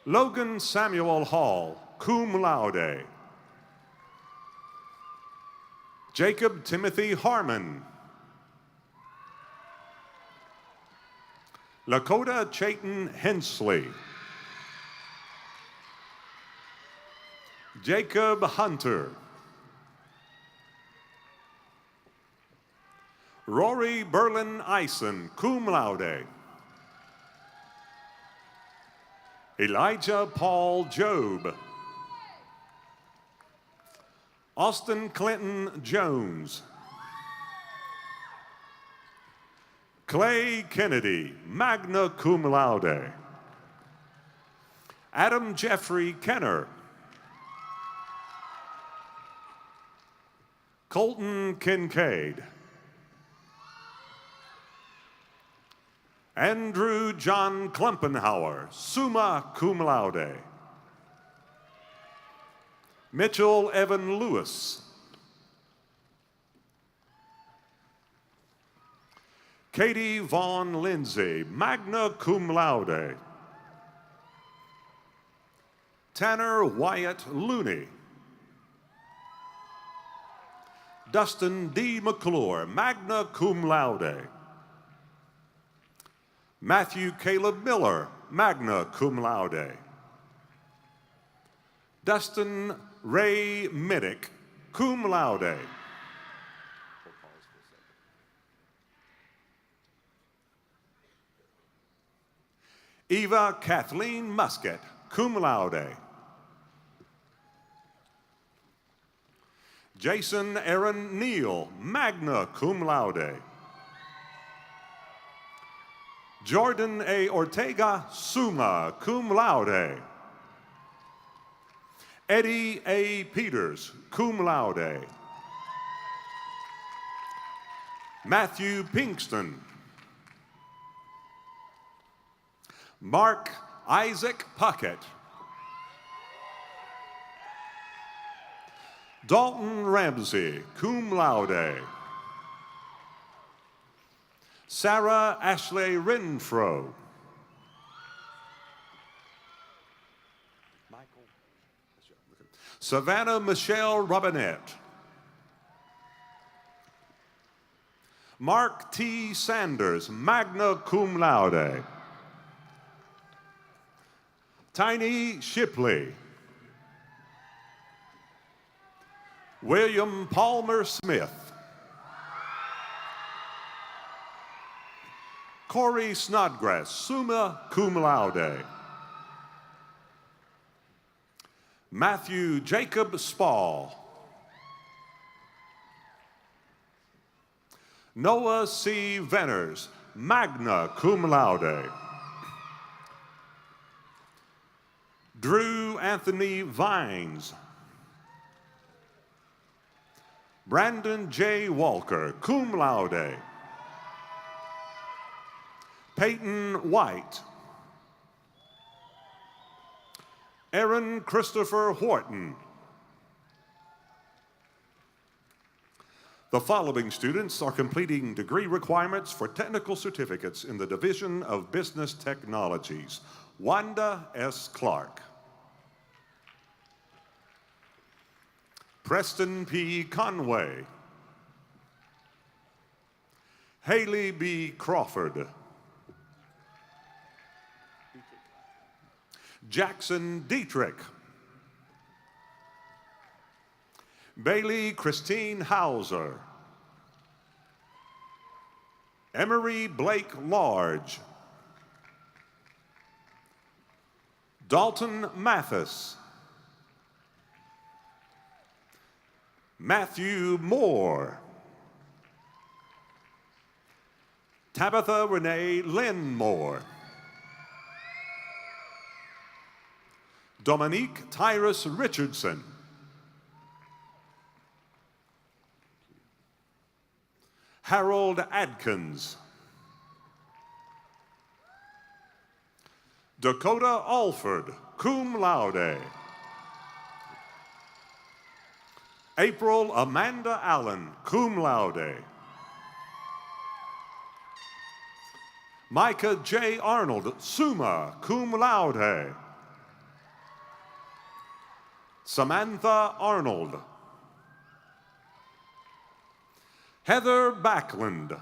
Logan Samuel Hall, cum laude. Jacob Timothy Harmon. Lakota Chayton Hensley. Jacob Hunter. Rory Berlin Eisen, cum laude. Elijah Paul Job. Austin Clinton Jones. Clay Kennedy, magna cum laude. Adam Jeffrey Kenner. Colton Kincaid. Andrew John Klempenhauer, summa cum laude. Mitchell Evan Lewis. Katie Vaughn Lindsay, magna cum laude. Tanner Wyatt Looney. Dustin D. McClure, magna cum laude. Matthew Caleb Miller, magna cum laude. Dustin Ray Minnick, cum laude. Eva Kathleen Muscat, cum laude. Jason Aaron Neal, magna cum laude. Jordan A. Ortega, summa cum laude. Eddie A. Peters, cum laude. Matthew Pinkston. Mark Isaac Puckett. Dalton Ramsey, cum laude. Sarah Ashley Renfro. Savannah Michelle Robinette. Mark T. Sanders, magna cum laude. Tiny Shipley. William Palmer Smith. Corey Snodgrass, summa cum laude. Matthew Jacob Spall. Noah C. Venners, magna cum laude. Drew Anthony Vines. Brandon J. Walker, cum laude. Peyton White. Aaron Christopher Horton. The following students are completing degree requirements for technical certificates in the Division of Business Technologies. Wanda S. Clark. Preston P. Conway. Haley B. Crawford. Jackson Dietrich. Bailey Christine Hauser. Emery Blake Large. Dalton Mathis. Matthew Moore. Tabitha Renee Lynn Moore. Dominique Tyrus Richardson. Harold Adkins. Dakota Alford, cum laude. April Amanda Allen, cum laude. Micah J. Arnold, summa cum laude. Samantha Arnold. Heather Backlund.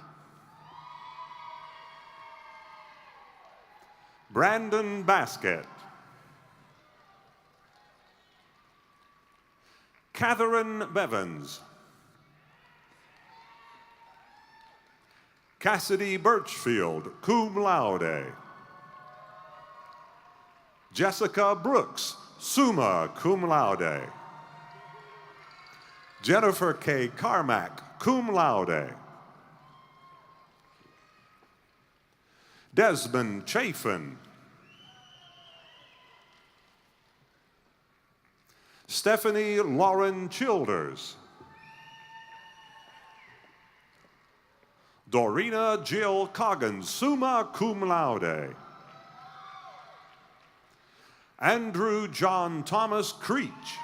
Brandon Basket. Catherine Bevins. Cassidy Birchfield, cum laude. Jessica Brooks, summa cum laude. Jennifer K. Carmack, cum laude. Desmond Chafin. Stephanie Lauren Childers. Dorina Jill Coggins, summa cum laude. Andrew John Thomas Creech.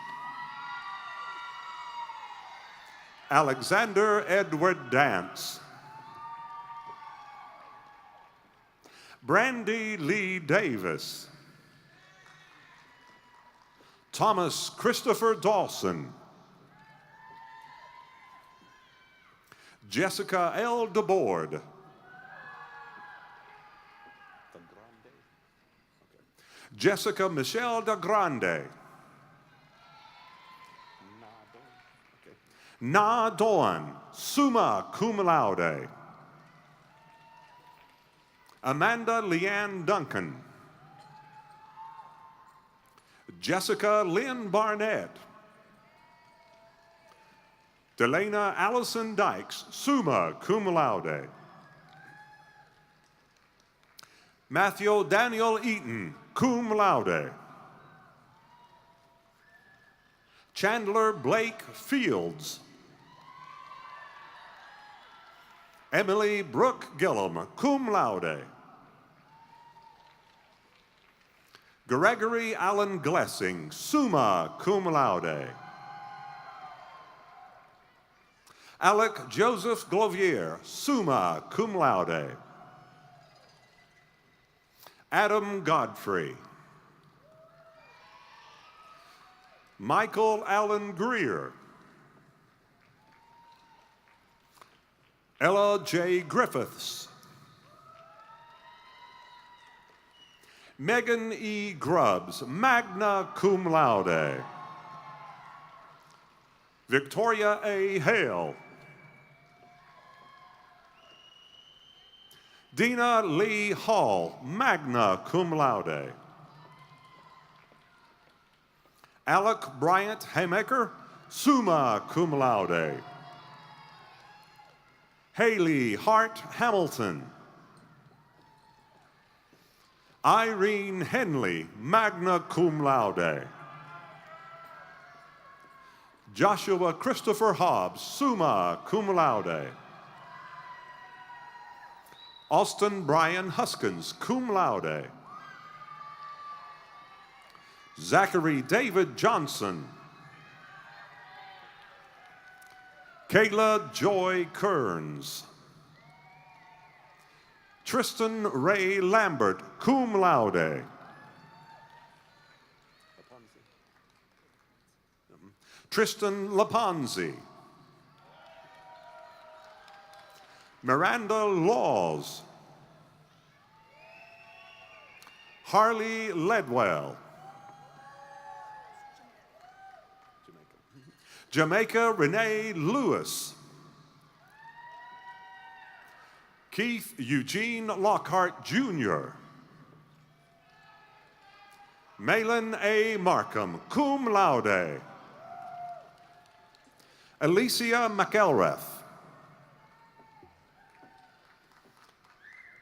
Alexander Edward Dance. Brandy Lee Davis. Thomas Christopher Dawson. Jessica L. DeBoard. Jessica Michelle DeGrande. Na Doan, summa cum laude. Amanda Leanne Duncan. Jessica Lynn Barnett. Delana Allison Dykes, summa cum laude. Matthew Daniel Eaton, cum laude. Chandler Blake Fields. Emily Brooke Gillum, cum laude. Gregory Allen Glessing, summa cum laude. Alec Joseph Glovier, summa cum laude. Adam Godfrey. Michael Allen Greer. Ella J. Griffiths. Megan E. Grubbs, magna cum laude. Victoria A. Hale. Dina Lee Hall, magna cum laude. Alec Bryant Haymaker, summa cum laude. Haley Hart Hamilton. Irene Henley, magna cum laude. Joshua Christopher Hobbs, summa cum laude. Austin Brian Huskins, cum laude. Zachary David Johnson. Kayla Joy Kearns. Tristan Ray Lambert, cum laude. Tristan Laponzi. Miranda Laws. Harley Ledwell. Jamaica Renee Lewis. Keith Eugene Lockhart, Jr. Malin A. Markham, cum laude. Alicia McElrath.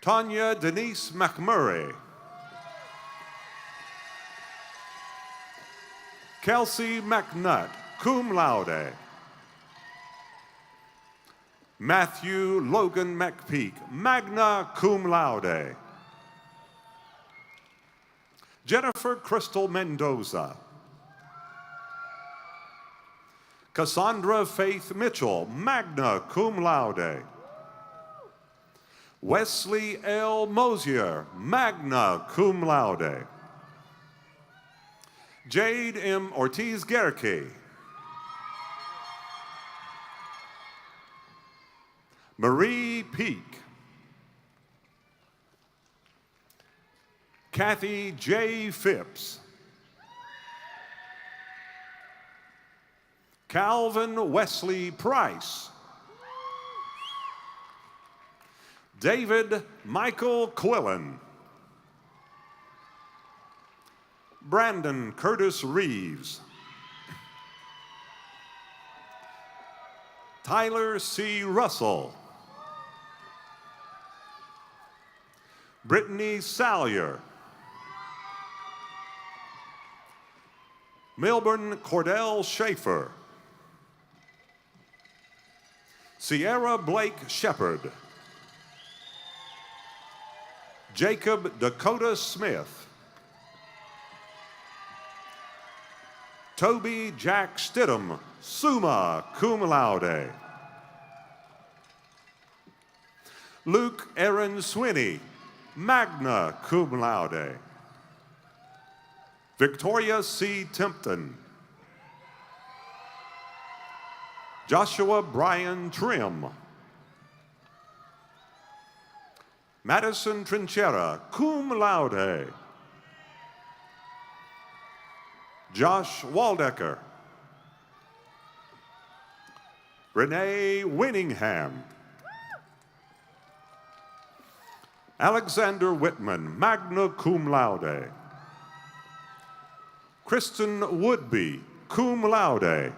Tanya Denise McMurray. Kelsey McNutt, cum laude. Matthew Logan McPeak, magna cum laude. Jennifer Crystal Mendoza. Cassandra Faith Mitchell, magna cum laude. Wesley L. Mosier, magna cum laude. Jade M. Ortiz Gerke. Marie Peak. Kathy J. Phipps. Calvin Wesley Price. David Michael Quillen. Brandon Curtis Reeves. Tyler C. Russell. Brittany Salyer. Milburn Cordell Schaefer. Sierra Blake Shepard. Jacob Dakota Smith. Toby Jack Stidham, summa cum laude. Luke Aaron Swinney, magna cum laude. Victoria C. Timpton. Joshua Brian Trim. Madison Trinchera, cum laude. Josh Waldecker. Renee Winningham. Alexander Whitman, magna cum laude. Kristen Woodby, cum laude.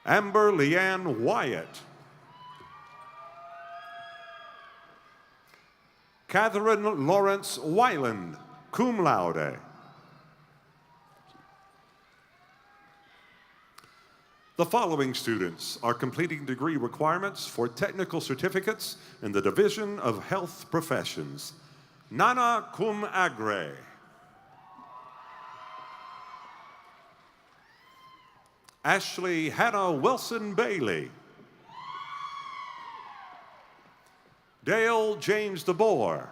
Amber Leanne Wyatt. Catherine Lawrence Weiland, cum laude. The following students are completing degree requirements for technical certificates in the Division of Health Professions. Nana cum agre. Ashley Hannah Wilson Bailey. Dale James DeBoer.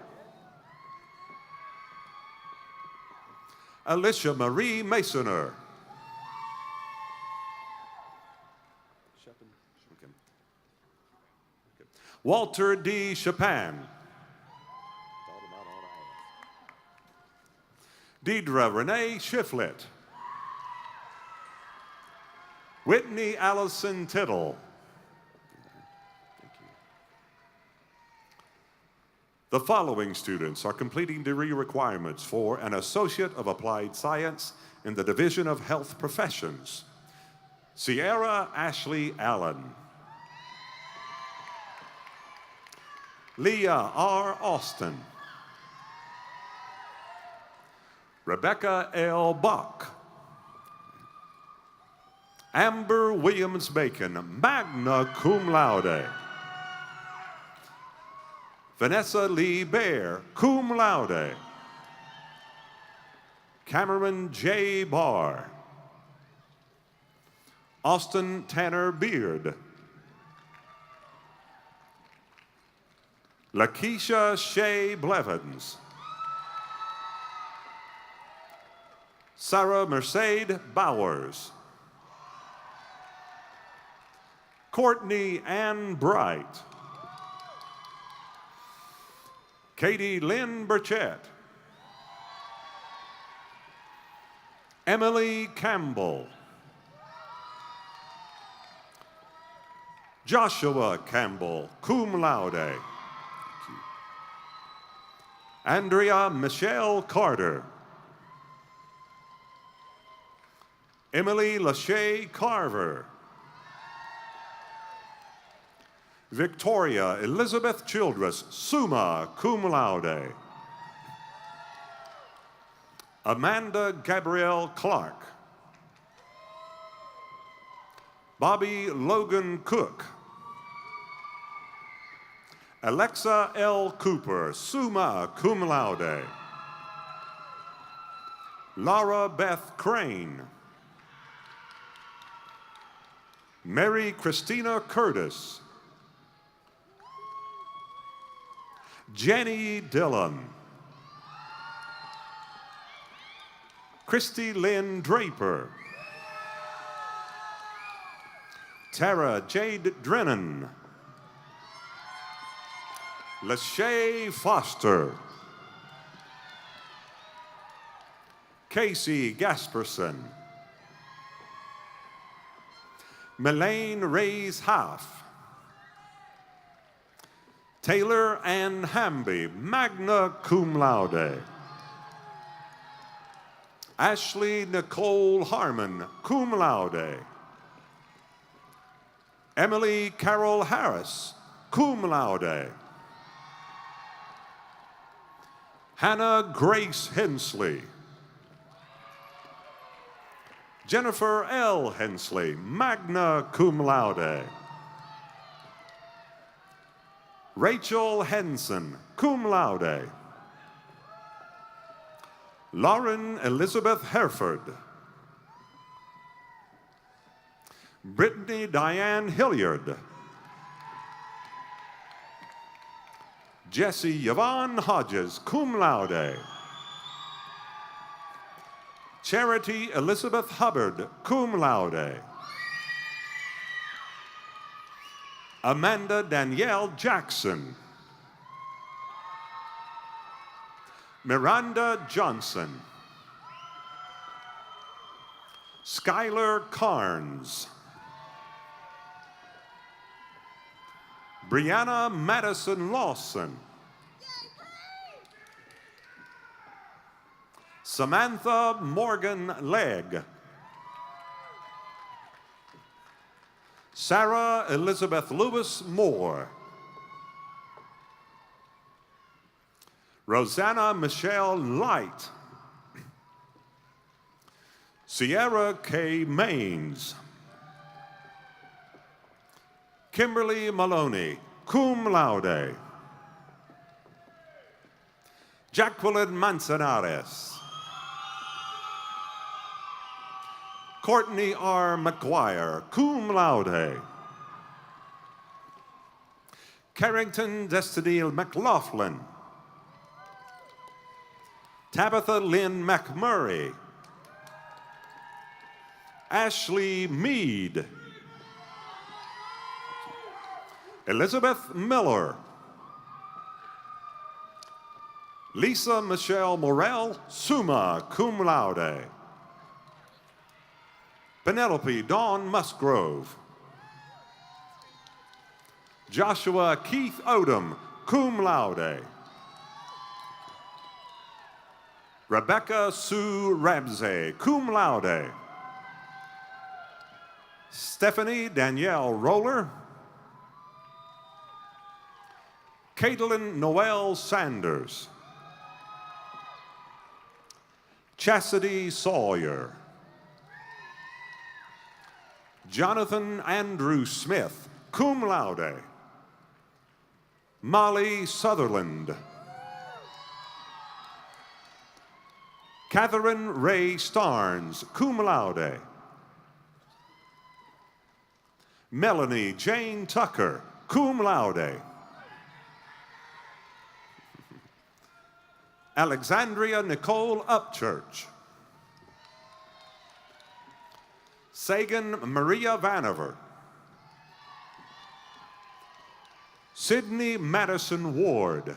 Alicia Marie Masoner. Walter D. Chapin. Deidre Renee Shiflett. Whitney Allison Tittle. The following students are completing degree requirements for an Associate of Applied Science in the Division of Health Professions. Sierra Ashley Allen. Leah R. Austin. Rebecca L. Buck. Amber Williams Bacon, magna cum laude. Vanessa Lee Bear, cum laude. Cameron J. Barr. Austin Tanner Beard. Lakeisha Shea Blevins. Sarah Mercedes Bowers. Courtney Ann Bright. Katie Lynn Burchett. Emily Campbell. Joshua Campbell, cum laude. Andrea Michelle Carter. Emily Lachey Carver. Victoria Elizabeth Childress, summa cum laude. Amanda Gabrielle Clark. Bobby Logan Cook. Alexa L. Cooper, summa cum laude. Laura Beth Crane. Mary Christina Curtis. Jenny Dillon. Christy Lynn Draper. Tara Jade Drennan. Lachey Foster. Casey Gasperson. Melaine Reyes Haff. Taylor Ann Hamby, magna cum laude. Ashley Nicole Harmon, cum laude. Emily Carol Harris, cum laude. Hannah Grace Hensley. Jennifer L. Hensley, magna cum laude. Rachel Henson, cum laude. Lauren Elizabeth Hereford. Brittany Diane Hilliard. Jessie Yvonne Hodges, cum laude. Charity Elizabeth Hubbard, cum laude. Amanda Danielle Jackson. Miranda Johnson. Skylar Carnes. Brianna Madison Lawson. Samantha Morgan Legg. Sarah Elizabeth Lewis Moore. Rosanna Michelle Light. Sierra K. Maines. Kimberly Maloney, cum laude. Jacqueline Manzanares. Courtney R. McGuire, cum laude. Carrington Destiny McLaughlin. Tabitha Lynn McMurray. Ashley Mead. Elizabeth Miller. Lisa Michelle Morel, summa cum laude. Penelope Dawn Musgrove. Joshua Keith Odom, cum laude. Rebecca Sue Ramsey, cum laude. Stephanie Danielle Roller. Caitlin Noel Sanders. Chastity Sawyer. Jonathan Andrew Smith, cum laude. Molly Sutherland. Catherine Ray Starnes, cum laude. Melanie Jane Tucker, cum laude. Alexandria Nicole Upchurch. Sagan Maria Vanover. Sydney Madison Ward.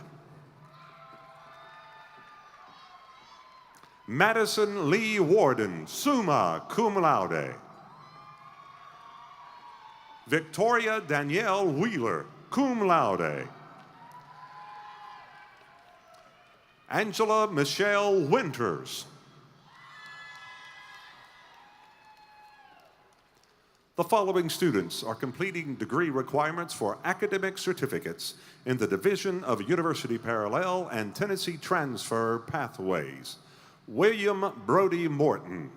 Madison Lee Warden, summa cum laude. Victoria Danielle Wheeler, cum laude. Angela Michelle Winters. The following students are completing degree requirements for academic certificates in the Division of University Parallel and Tennessee Transfer Pathways. William Brody Morton.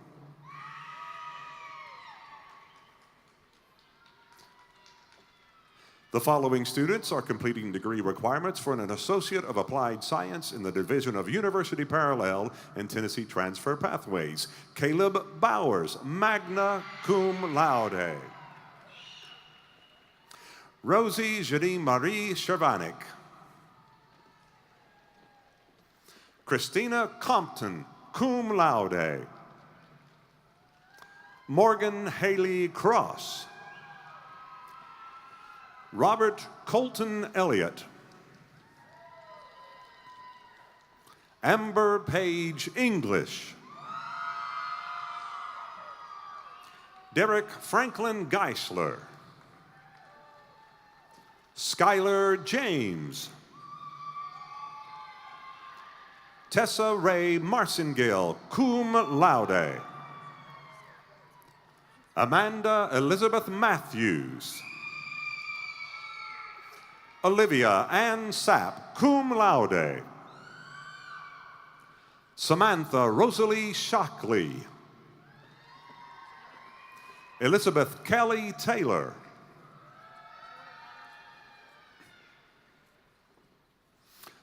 The following students are completing degree requirements for an Associate of Applied Science in the Division of University Parallel and Tennessee Transfer Pathways. Caleb Bowers, magna cum laude. Rosie Janine Marie Shervanik. Christina Compton, cum laude. Morgan Haley Cross. Robert Colton Elliott. Amber Page English. Derek Franklin Geisler. Skylar James. Tessa Ray Marcingill, cum laude. Amanda Elizabeth Matthews. Olivia Ann Sapp, cum laude. Samantha Rosalie Shockley. Elizabeth Kelly Taylor.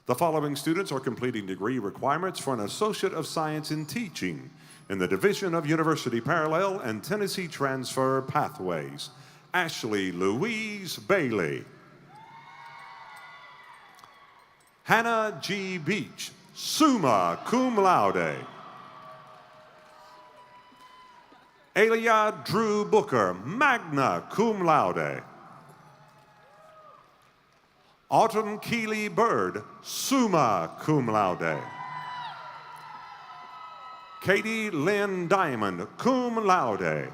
The following students are completing degree requirements for an Associate of Science in Teaching in the Division of University Parallel and Tennessee Transfer Pathways. Ashley Louise Bailey. Hannah G. Beach, summa cum laude. Elia Drew Booker, magna cum laude. Autumn Keeley Bird, summa cum laude. Katie Lynn Diamond, cum laude.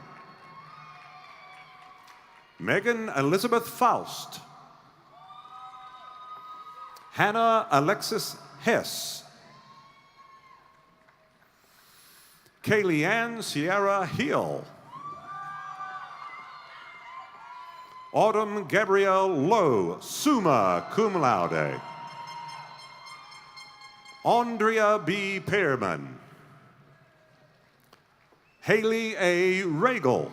Megan Elizabeth Faust. Hannah Alexis Hess. Kaylee Ann Sierra Hill. Autumn Gabrielle Lowe, summa cum laude. Andrea B. Pearman. Haley A. Regal.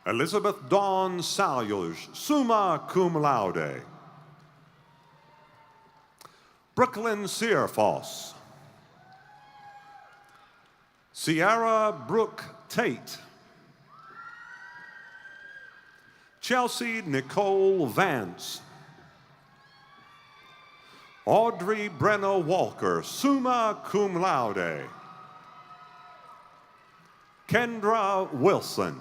Elizabeth Dawn Salyers, summa cum laude. Brooklyn Searfoss. Sierra Brooke Tate. Chelsea Nicole Vance. Audrey Brenna Walker, summa cum laude. Kendra Wilson.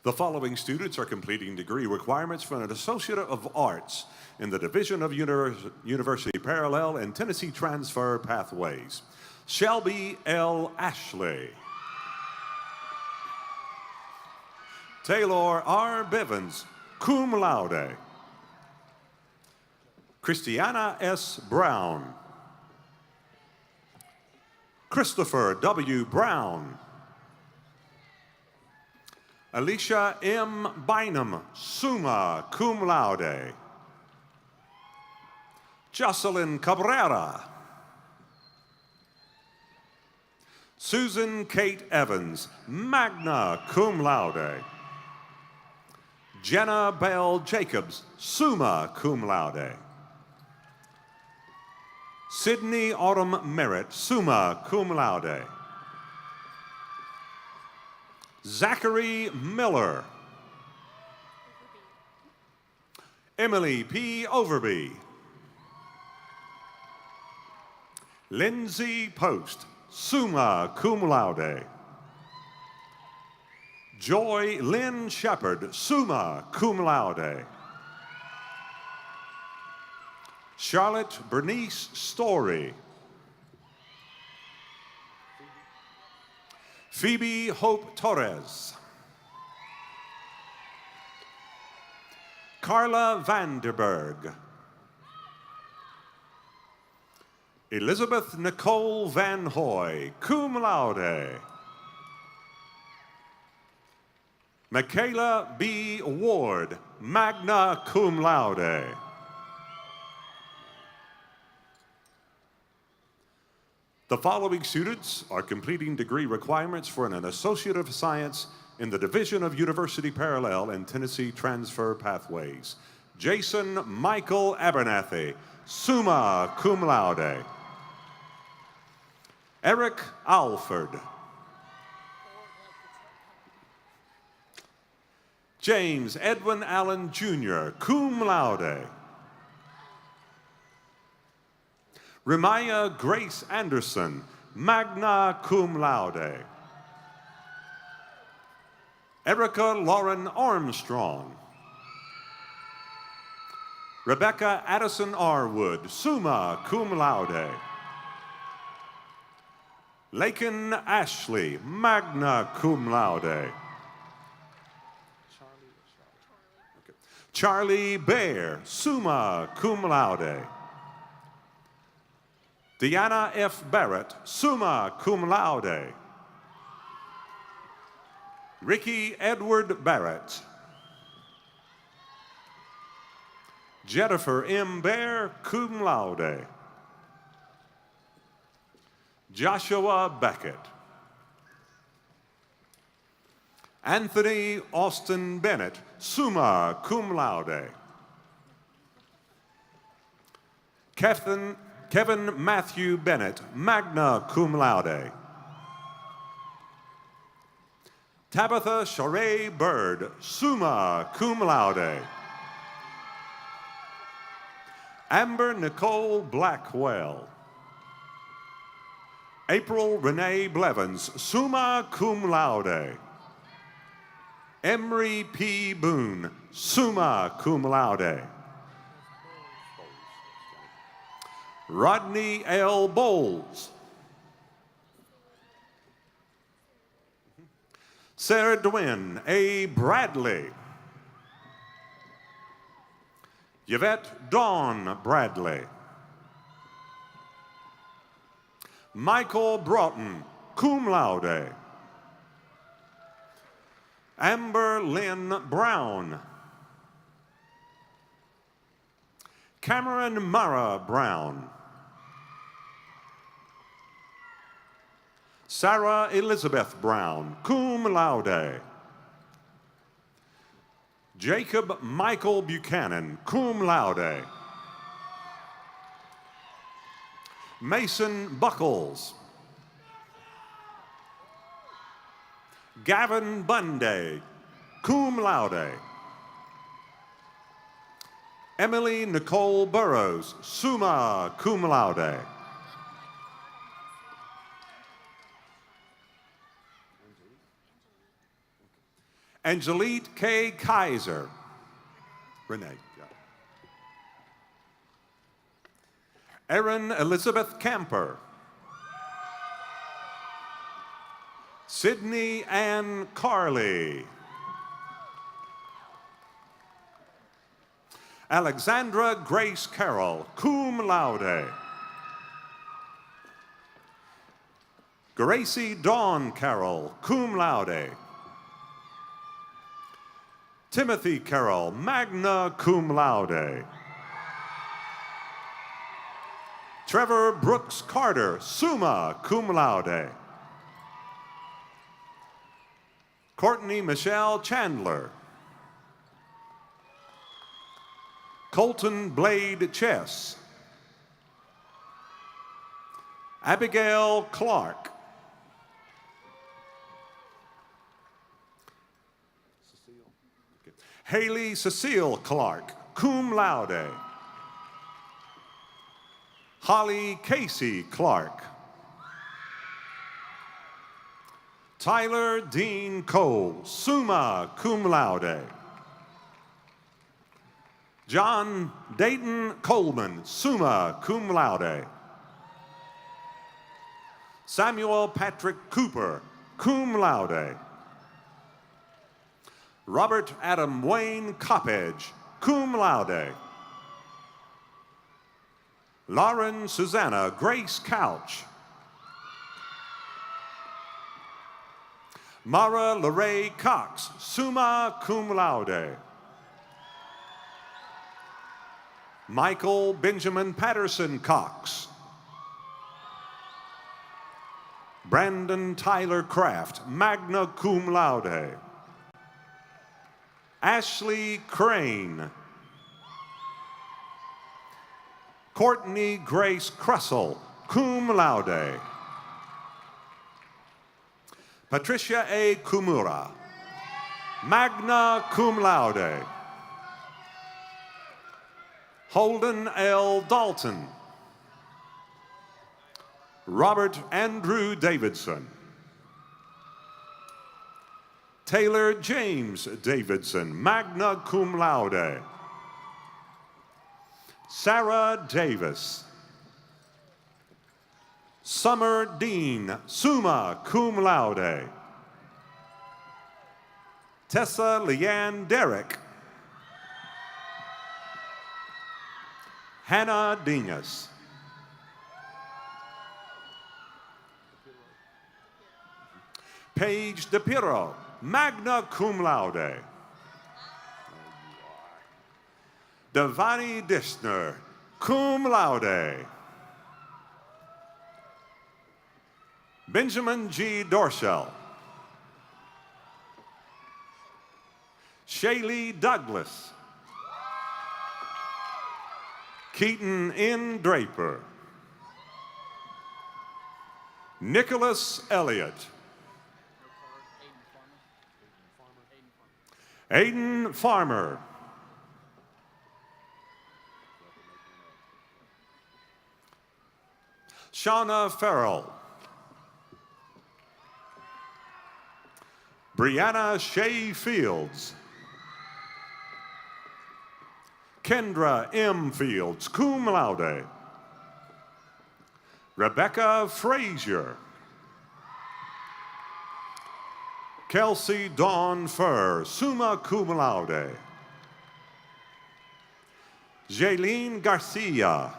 The following students are completing degree requirements for an Associate of Arts in the Division of University Parallel and Tennessee Transfer Pathways. Shelby L. Ashley. Taylor R. Bivens, cum laude. Christiana S. Brown. Christopher W. Brown. Alicia M. Bynum, summa cum laude. Jocelyn Cabrera. Susan Kate Evans, magna cum laude. Jenna Bell Jacobs, summa cum laude. Sydney Autumn Merritt, summa cum laude. Zachary Miller. Emily P. Overby. Lindsay Post, summa cum laude. Joy Lynn Shepard, summa cum laude. Charlotte Bernice Story. Phoebe Hope Torres. Carla Vanderberg. Elizabeth Nicole Van Hoy, cum laude. Michaela B. Ward, magna cum laude. The following students are completing degree requirements for an Associate of Science in the Division of University Parallel and Tennessee Transfer Pathways. Jason Michael Abernathy, summa cum laude. Eric Alford. James Edwin Allen Jr., cum laude. Remaya Grace Anderson, magna cum laude. Erica Lauren Armstrong. Rebecca Addison Arwood, summa cum laude. Lakin Ashley, magna cum laude. Charlie Bear, summa cum laude. Deanna F. Barrett, summa cum laude. Ricky Edward Barrett. Jennifer M. Bear, cum laude. Joshua Beckett. Anthony Austin Bennett, summa cum laude. Kevin Matthew Bennett, magna cum laude. Tabitha Sheree Bird, summa cum laude. Amber Nicole Blackwell. April Renee Blevins, summa cum laude. Emery P. Boone, summa cum laude. Rodney L. Bowles. Sarah Dwynn A. Bradley. Yvette Dawn Bradley. Michael Broughton, cum laude. Amber Lynn Brown. Cameron Mara Brown. Sarah Elizabeth Brown, cum laude. Jacob Michael Buchanan, cum laude. Mason Buckles. Gavin Bunday, cum laude. Emily Nicole Burrows, summa cum laude. Angelique K. Kaiser. Renee. Yeah. Erin Elizabeth Camper. Sydney Ann Carley. Alexandra Grace Carroll, cum laude. Gracie Dawn Carroll, cum laude. Timothy Carroll, magna cum laude. Trevor Brooks Carter, summa cum laude. Courtney Michelle Chandler. Colton Blade Chess. Abigail Clark. Haley Cecile Clark, cum laude. Holly Casey Clark. Tyler Dean Cole, summa cum laude. John Dayton Coleman, summa cum laude. Samuel Patrick Cooper, cum laude. Robert Adam Wayne Coppedge, cum laude. Lauren Susanna Grace Couch. Mara Lorraine Cox, summa cum laude. Michael Benjamin Patterson Cox. Brandon Tyler Kraft, magna cum laude. Ashley Crane. Courtney Grace Crussell, cum laude. Patricia A. Kumura, magna cum laude. Holden L. Dalton. Robert Andrew Davidson. Taylor James Davidson, magna cum laude. Sarah Davis. Summer Dean, summa cum laude. Tessa Leanne Derrick. Hannah Dingus. Paige DePiro, magna cum laude. Devani Dishner, cum laude. Benjamin G. Dorshell. Shaylee Douglas. Keaton N. Draper. Nicholas Elliott. Aiden Farmer. Shauna Farrell. Brianna Shea Fields. Kendra M. Fields, cum laude. Rebecca Frazier. Kelsey Dawn Furr, summa cum laude. Jaylene Garcia.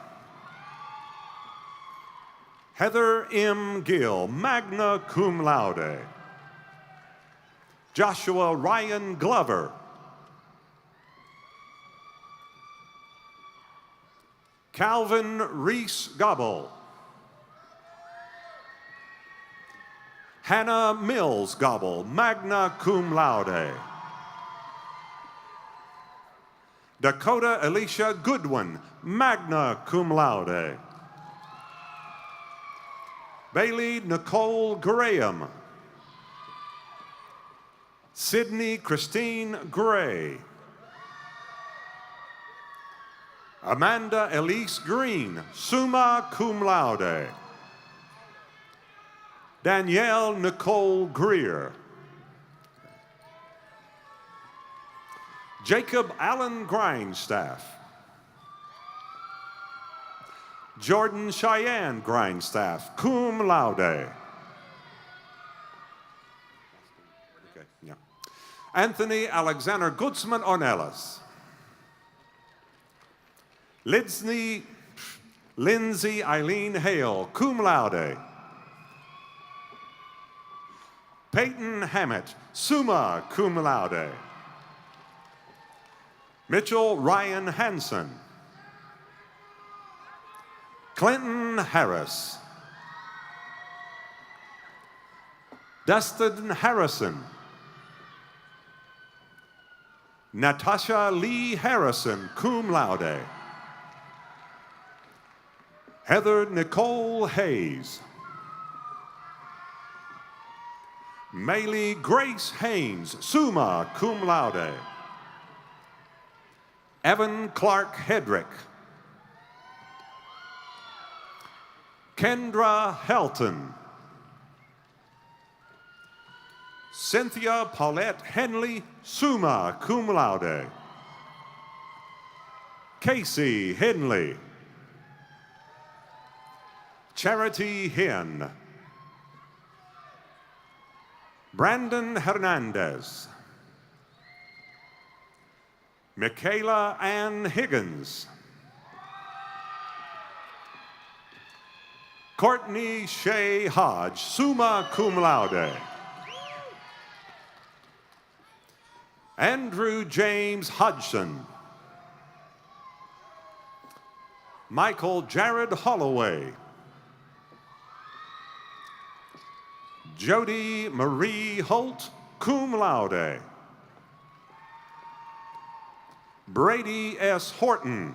Heather M. Gill, magna cum laude. Joshua Ryan Glover. Calvin Reese Gobble. Hannah Mills Gobble, magna cum laude. Dakota Alicia Goodwin, magna cum laude. Bailey Nicole Graham. Sydney Christine Gray. Amanda Elise Green, summa cum laude. Danielle Nicole Greer. Jacob Allen Grindstaff. Jordan Cheyenne Grindstaff, cum laude. Okay, yeah. Anthony Alexander Gutzman Ornelas. Lindsay Eileen Hale, cum laude. Peyton Hammett, summa cum laude. Mitchell Ryan Hansen. Clinton Harris. Dustin Harrison. Natasha Lee Harrison, cum laude. Heather Nicole Hayes. Maylee Grace Haynes, summa cum laude. Evan Clark Hedrick. Kendra Helton. Cynthia Paulette Henley, summa cum laude. Casey Henley. Charity Hinn. Brandon Hernandez. Michaela Ann Higgins. Courtney Shea Hodge, summa cum laude. Andrew James Hodgson. Michael Jared Holloway. Jody Marie Holt, cum laude. Brady S. Horton.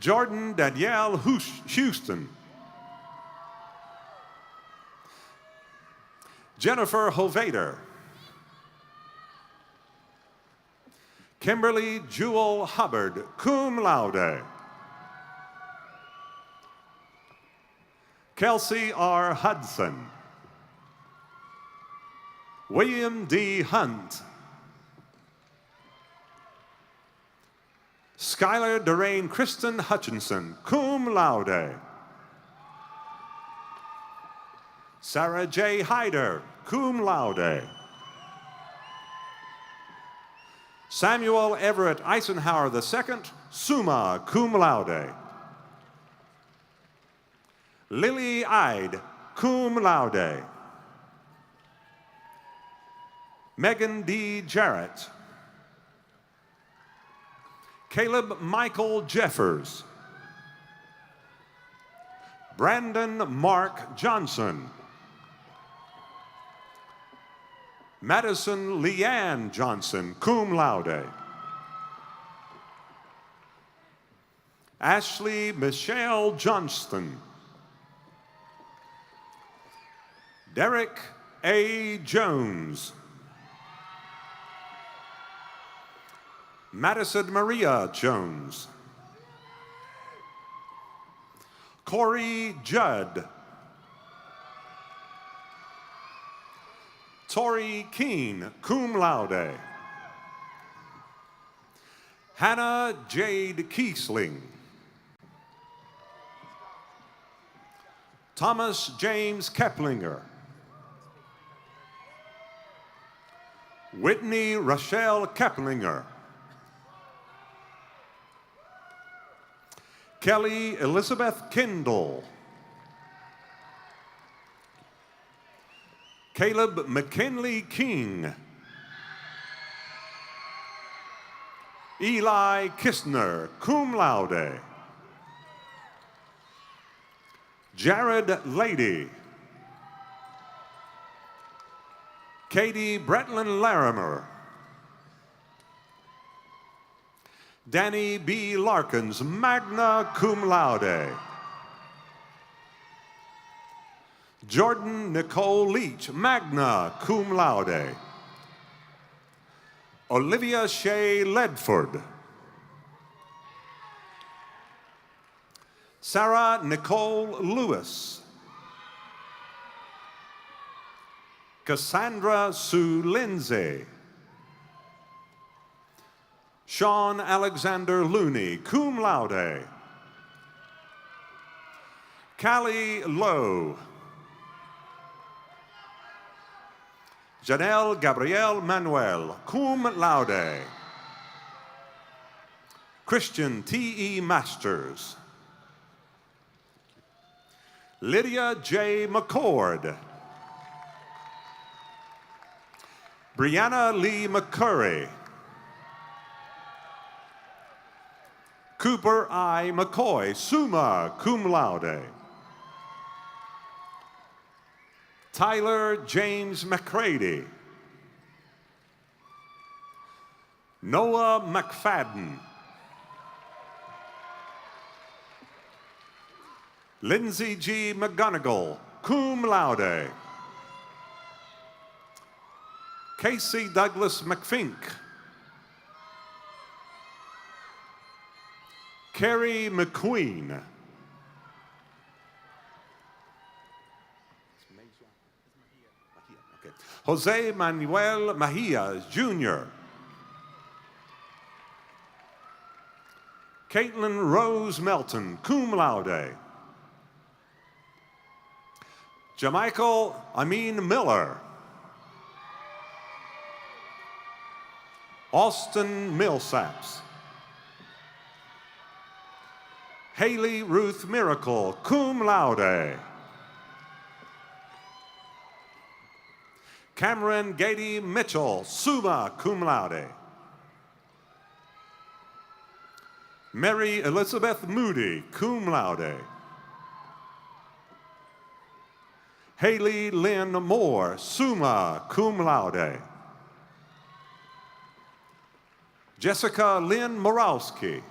Jordan Danielle Houston. Jennifer Hovader. Kimberly Jewel Hubbard, cum laude. Kelsey R. Hudson. William D. Hunt. Skylar Deraine Kristen Hutchinson, cum laude. Sarah J. Hyder, cum laude. Samuel Everett Eisenhower II, summa cum laude. Lily Ide, cum laude. Megan D. Jarrett. Caleb Michael Jeffers. Brandon Mark Johnson. Madison Leanne Johnson, cum laude. Ashley Michelle Johnston. Derek A. Jones. Madison Maria Jones. Corey Judd. Tori Keene, cum laude. Hannah Jade Kiesling. Thomas James Keplinger. Whitney Rochelle Keplinger. Kelly Elizabeth Kendall. Caleb McKinley King. Eli Kistner, cum laude. Jared Lady. Katie Bretlin Larimer. Danny B. Larkins, magna cum laude. Jordan Nicole Leach, magna cum laude. Olivia Shea Ledford. Sarah Nicole Lewis. Cassandra Sue Lindsay. Sean Alexander Looney, cum laude. Callie Lowe. Janelle Gabrielle Manuel, cum laude. Christian T.E. Masters. Lydia J. McCord. Brianna Lee McCurry. Cooper I. McCoy, summa cum laude. Tyler James McCready. Noah McFadden. Lindsay G. McGonigal, cum laude. Casey Douglas McFink. Carrie McQueen. Jose Manuel Mejia, Jr. Caitlin Rose Melton, cum laude. Jamichael Amin Miller. Austin Millsaps. Haley Ruth Miracle, cum laude. Cameron Gady Mitchell, summa cum laude. Mary Elizabeth Moody, cum laude. Haley Lynn Moore, summa cum laude. Jessica Lynn Morowski.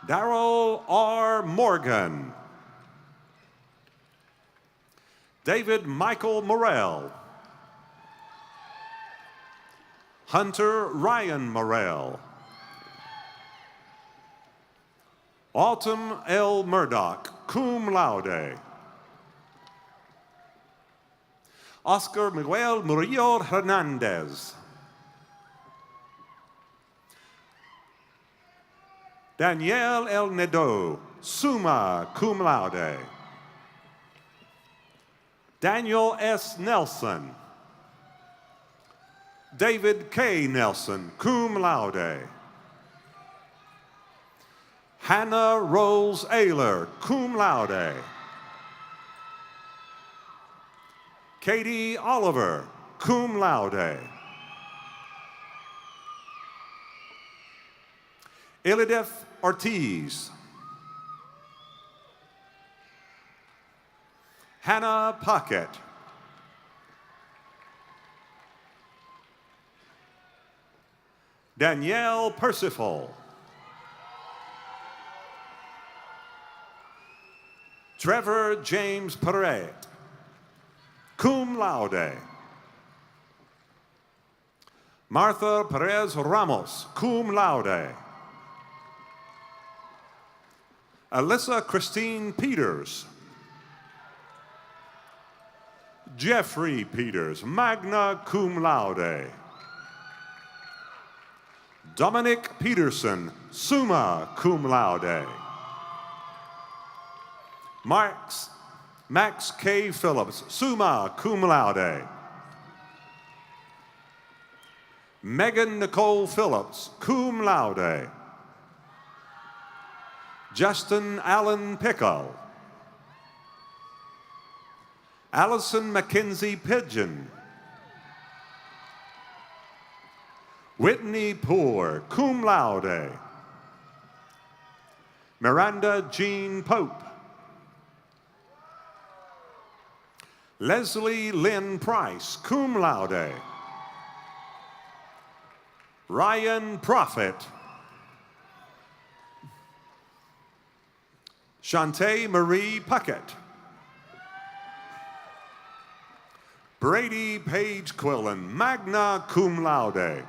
Darrell R. Morgan. David Michael Morrell. Hunter Ryan Morrell. Autumn L. Murdoch, cum laude. Oscar Miguel Murillo Hernandez. Danielle El Nedo, summa cum laude. Daniel S. Nelson. David K. Nelson, cum laude. Hannah Rose Ayler, cum laude. Katie Oliver, cum laude. Elideth Ortiz. Hannah Puckett. Danielle Percival. Trevor James Perret, cum laude. Martha Perez Ramos, cum laude. Alyssa Christine Peters. Jeffrey Peters, magna cum laude. Dominic Peterson, summa cum laude. Max K. Phillips, summa cum laude. Megan Nicole Phillips, cum laude. Justin Allen Pickle. Allison Mackenzie Pigeon. Whitney Poore, cum laude. Miranda Jean Pope. Leslie Lynn Price, cum laude. Ryan Prophet. Shantae Marie Puckett. Brady Page Quillen, magna cum laude.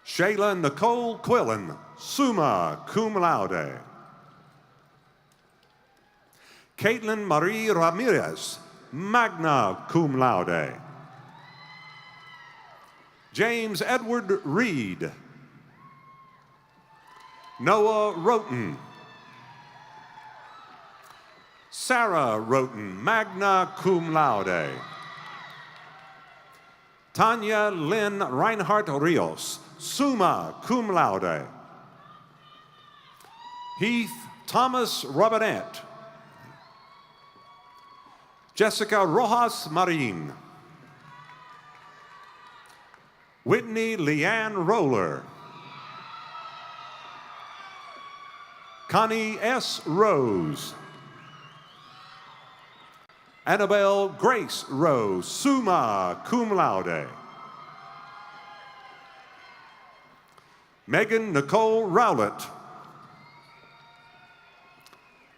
Shayla Nicole Quillen, summa cum laude. Caitlin Marie Ramirez, magna cum laude. James Edward Reed. Noah Roten. Sarah Roten, magna cum laude. Tanya Lynn Reinhardt Rios, summa cum laude. Heath Thomas Robinette. Jessica Rojas Marin. Whitney Leanne Roller. Connie S. Rose. Annabelle Grace Rose, summa cum laude. Megan Nicole Rowlett.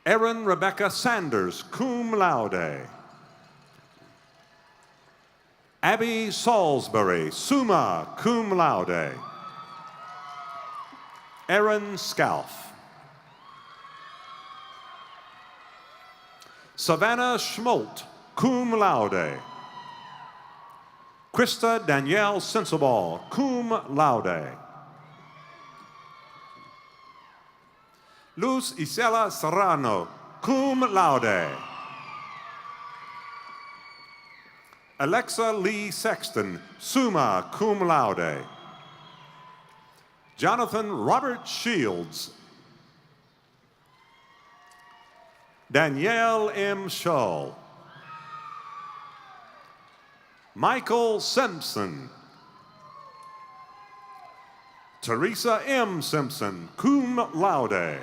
Erin Rebecca Sanders, cum laude. Abby Salisbury, summa cum laude. Erin Scalf. Savannah Schmolt, cum laude. Krista Danielle Sensible, cum laude. Luz Isela Serrano, cum laude. Alexa Lee Sexton, summa cum laude. Jonathan Robert Shields. Danielle M. Shull. Michael Simpson. Teresa M. Simpson, cum laude.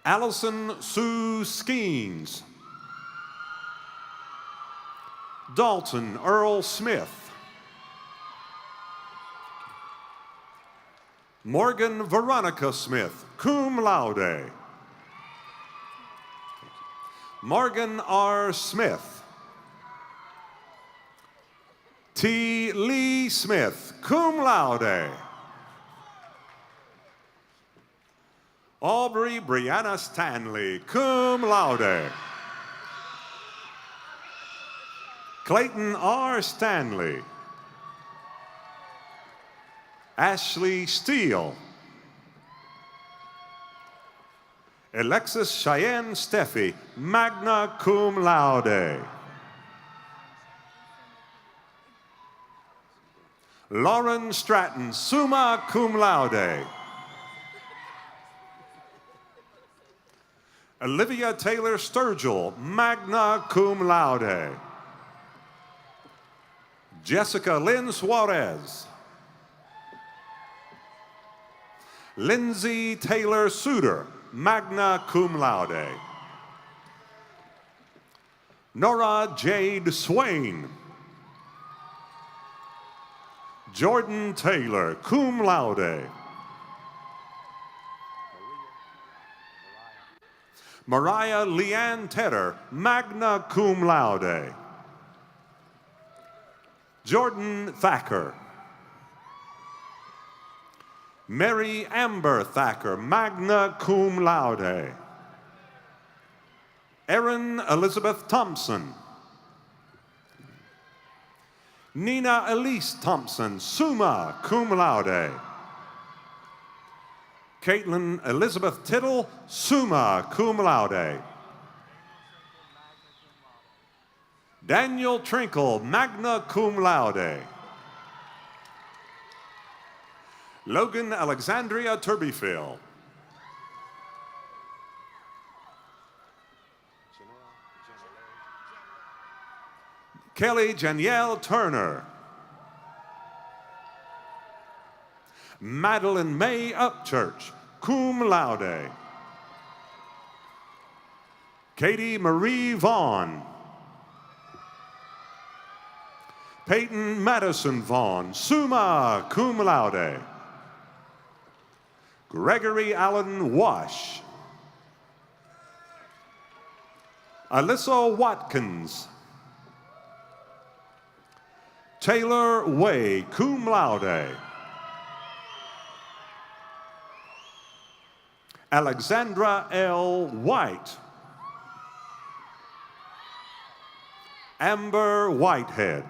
Allison Sue Skeens. Dalton Earl Smith. Morgan Veronica Smith, cum laude. Morgan R. Smith. T. Lee Smith, cum laude. Aubrey Brianna Stanley, cum laude. Clayton R. Stanley. Ashley Steele. Alexis Cheyenne Steffi, magna cum laude. Lauren Stratton, summa cum laude. Olivia Taylor Sturgill, magna cum laude. Jessica Lynn Suarez. Lindsay Taylor Suter, magna cum laude. Nora Jade Swain. Jordan Taylor, cum laude. Mariah Leanne Tedder, magna cum laude. Jordan Thacker. Mary Amber Thacker, magna cum laude. Erin Elizabeth Thompson. Nina Elise Thompson, summa cum laude. Caitlin Elizabeth Tittle, summa cum laude. Daniel Trinkle, magna cum laude. Logan Alexandria Turbyfield. Kelly Janielle Turner. Madeline May Upchurch, cum laude. Katie Marie Vaughn. Peyton Madison Vaughn, summa cum laude. Gregory Allen Wash. Alyssa Watkins. Taylor Way, cum laude. Alexandra L. White. Amber Whitehead.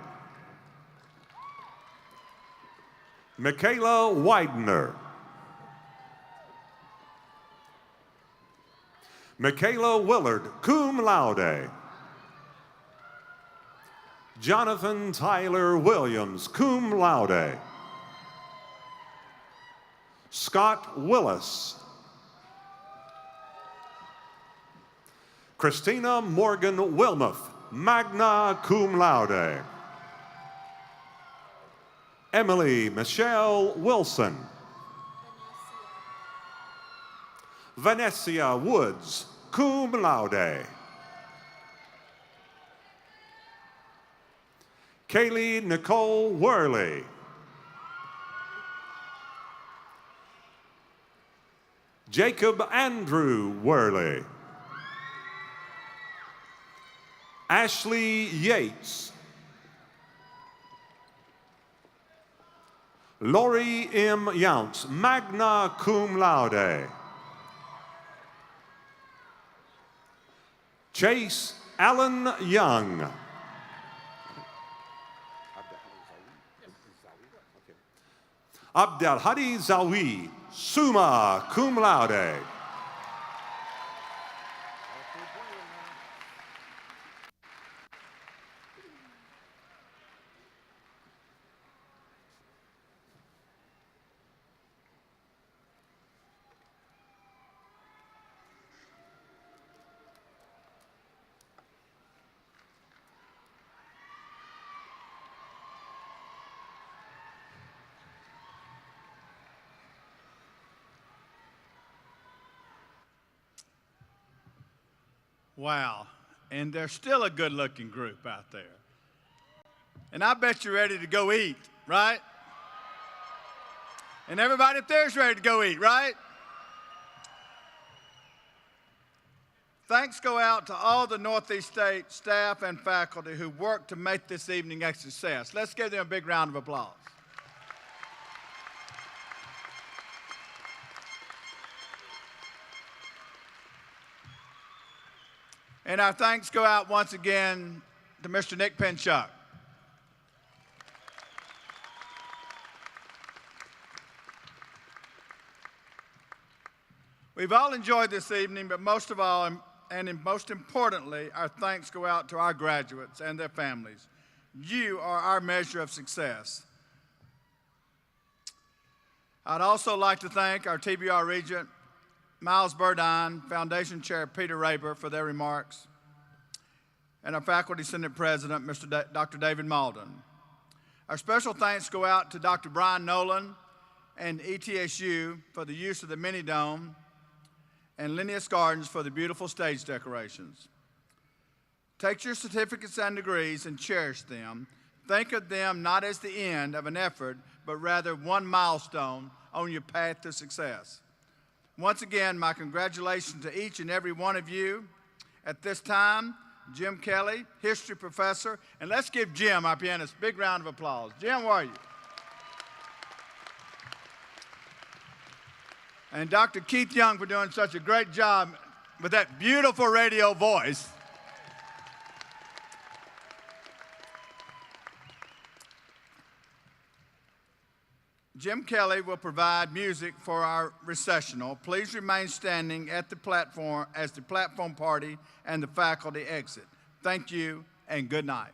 Michaela Widener. Michaela Willard, cum laude. Jonathan Tyler Williams, cum laude. Scott Willis. Christina Morgan Wilmuth, magna cum laude. Emily Michelle Wilson. Vanessa Woods, cum laude. Kaylee Nicole Worley. Jacob Andrew Worley. Ashley Yates. Lori M. Younts, magna cum laude. Chase Allen Young. Abdelhadi Zawi, summa cum laude. Wow, and they're still a good-looking group out there. And I bet you're ready to go eat, right? And everybody up there is ready to go eat, right? Thanks go out to all the Northeast State staff and faculty who worked to make this evening a success. Let's give them a big round of applause. And our thanks go out once again to Mr. Nick Pinchuk. We've all enjoyed this evening, but most of all, and most importantly, our thanks go out to our graduates and their families. You are our measure of success. I'd also like to thank our TBR Regent, Miles Burdine, Foundation Chair Peter Raber for their remarks, and our Faculty Senate President, Dr. David Malden. Our special thanks go out to Dr. Brian Nolan and ETSU for the use of the mini dome, and Linnaeus Gardens for the beautiful stage decorations. Take your certificates and degrees and cherish them. Think of them not as the end of an effort, but rather one milestone on your path to success. Once again, my congratulations to each and every one of you. At this time, Jim Kelly, history professor, and let's give Jim, our pianist, a big round of applause. Jim, where are you? And Dr. Keith Young for doing such a great job with that beautiful radio voice. Jim Kelly will provide music for our recessional. Please remain standing at the platform as the platform party and the faculty exit. Thank you and good night.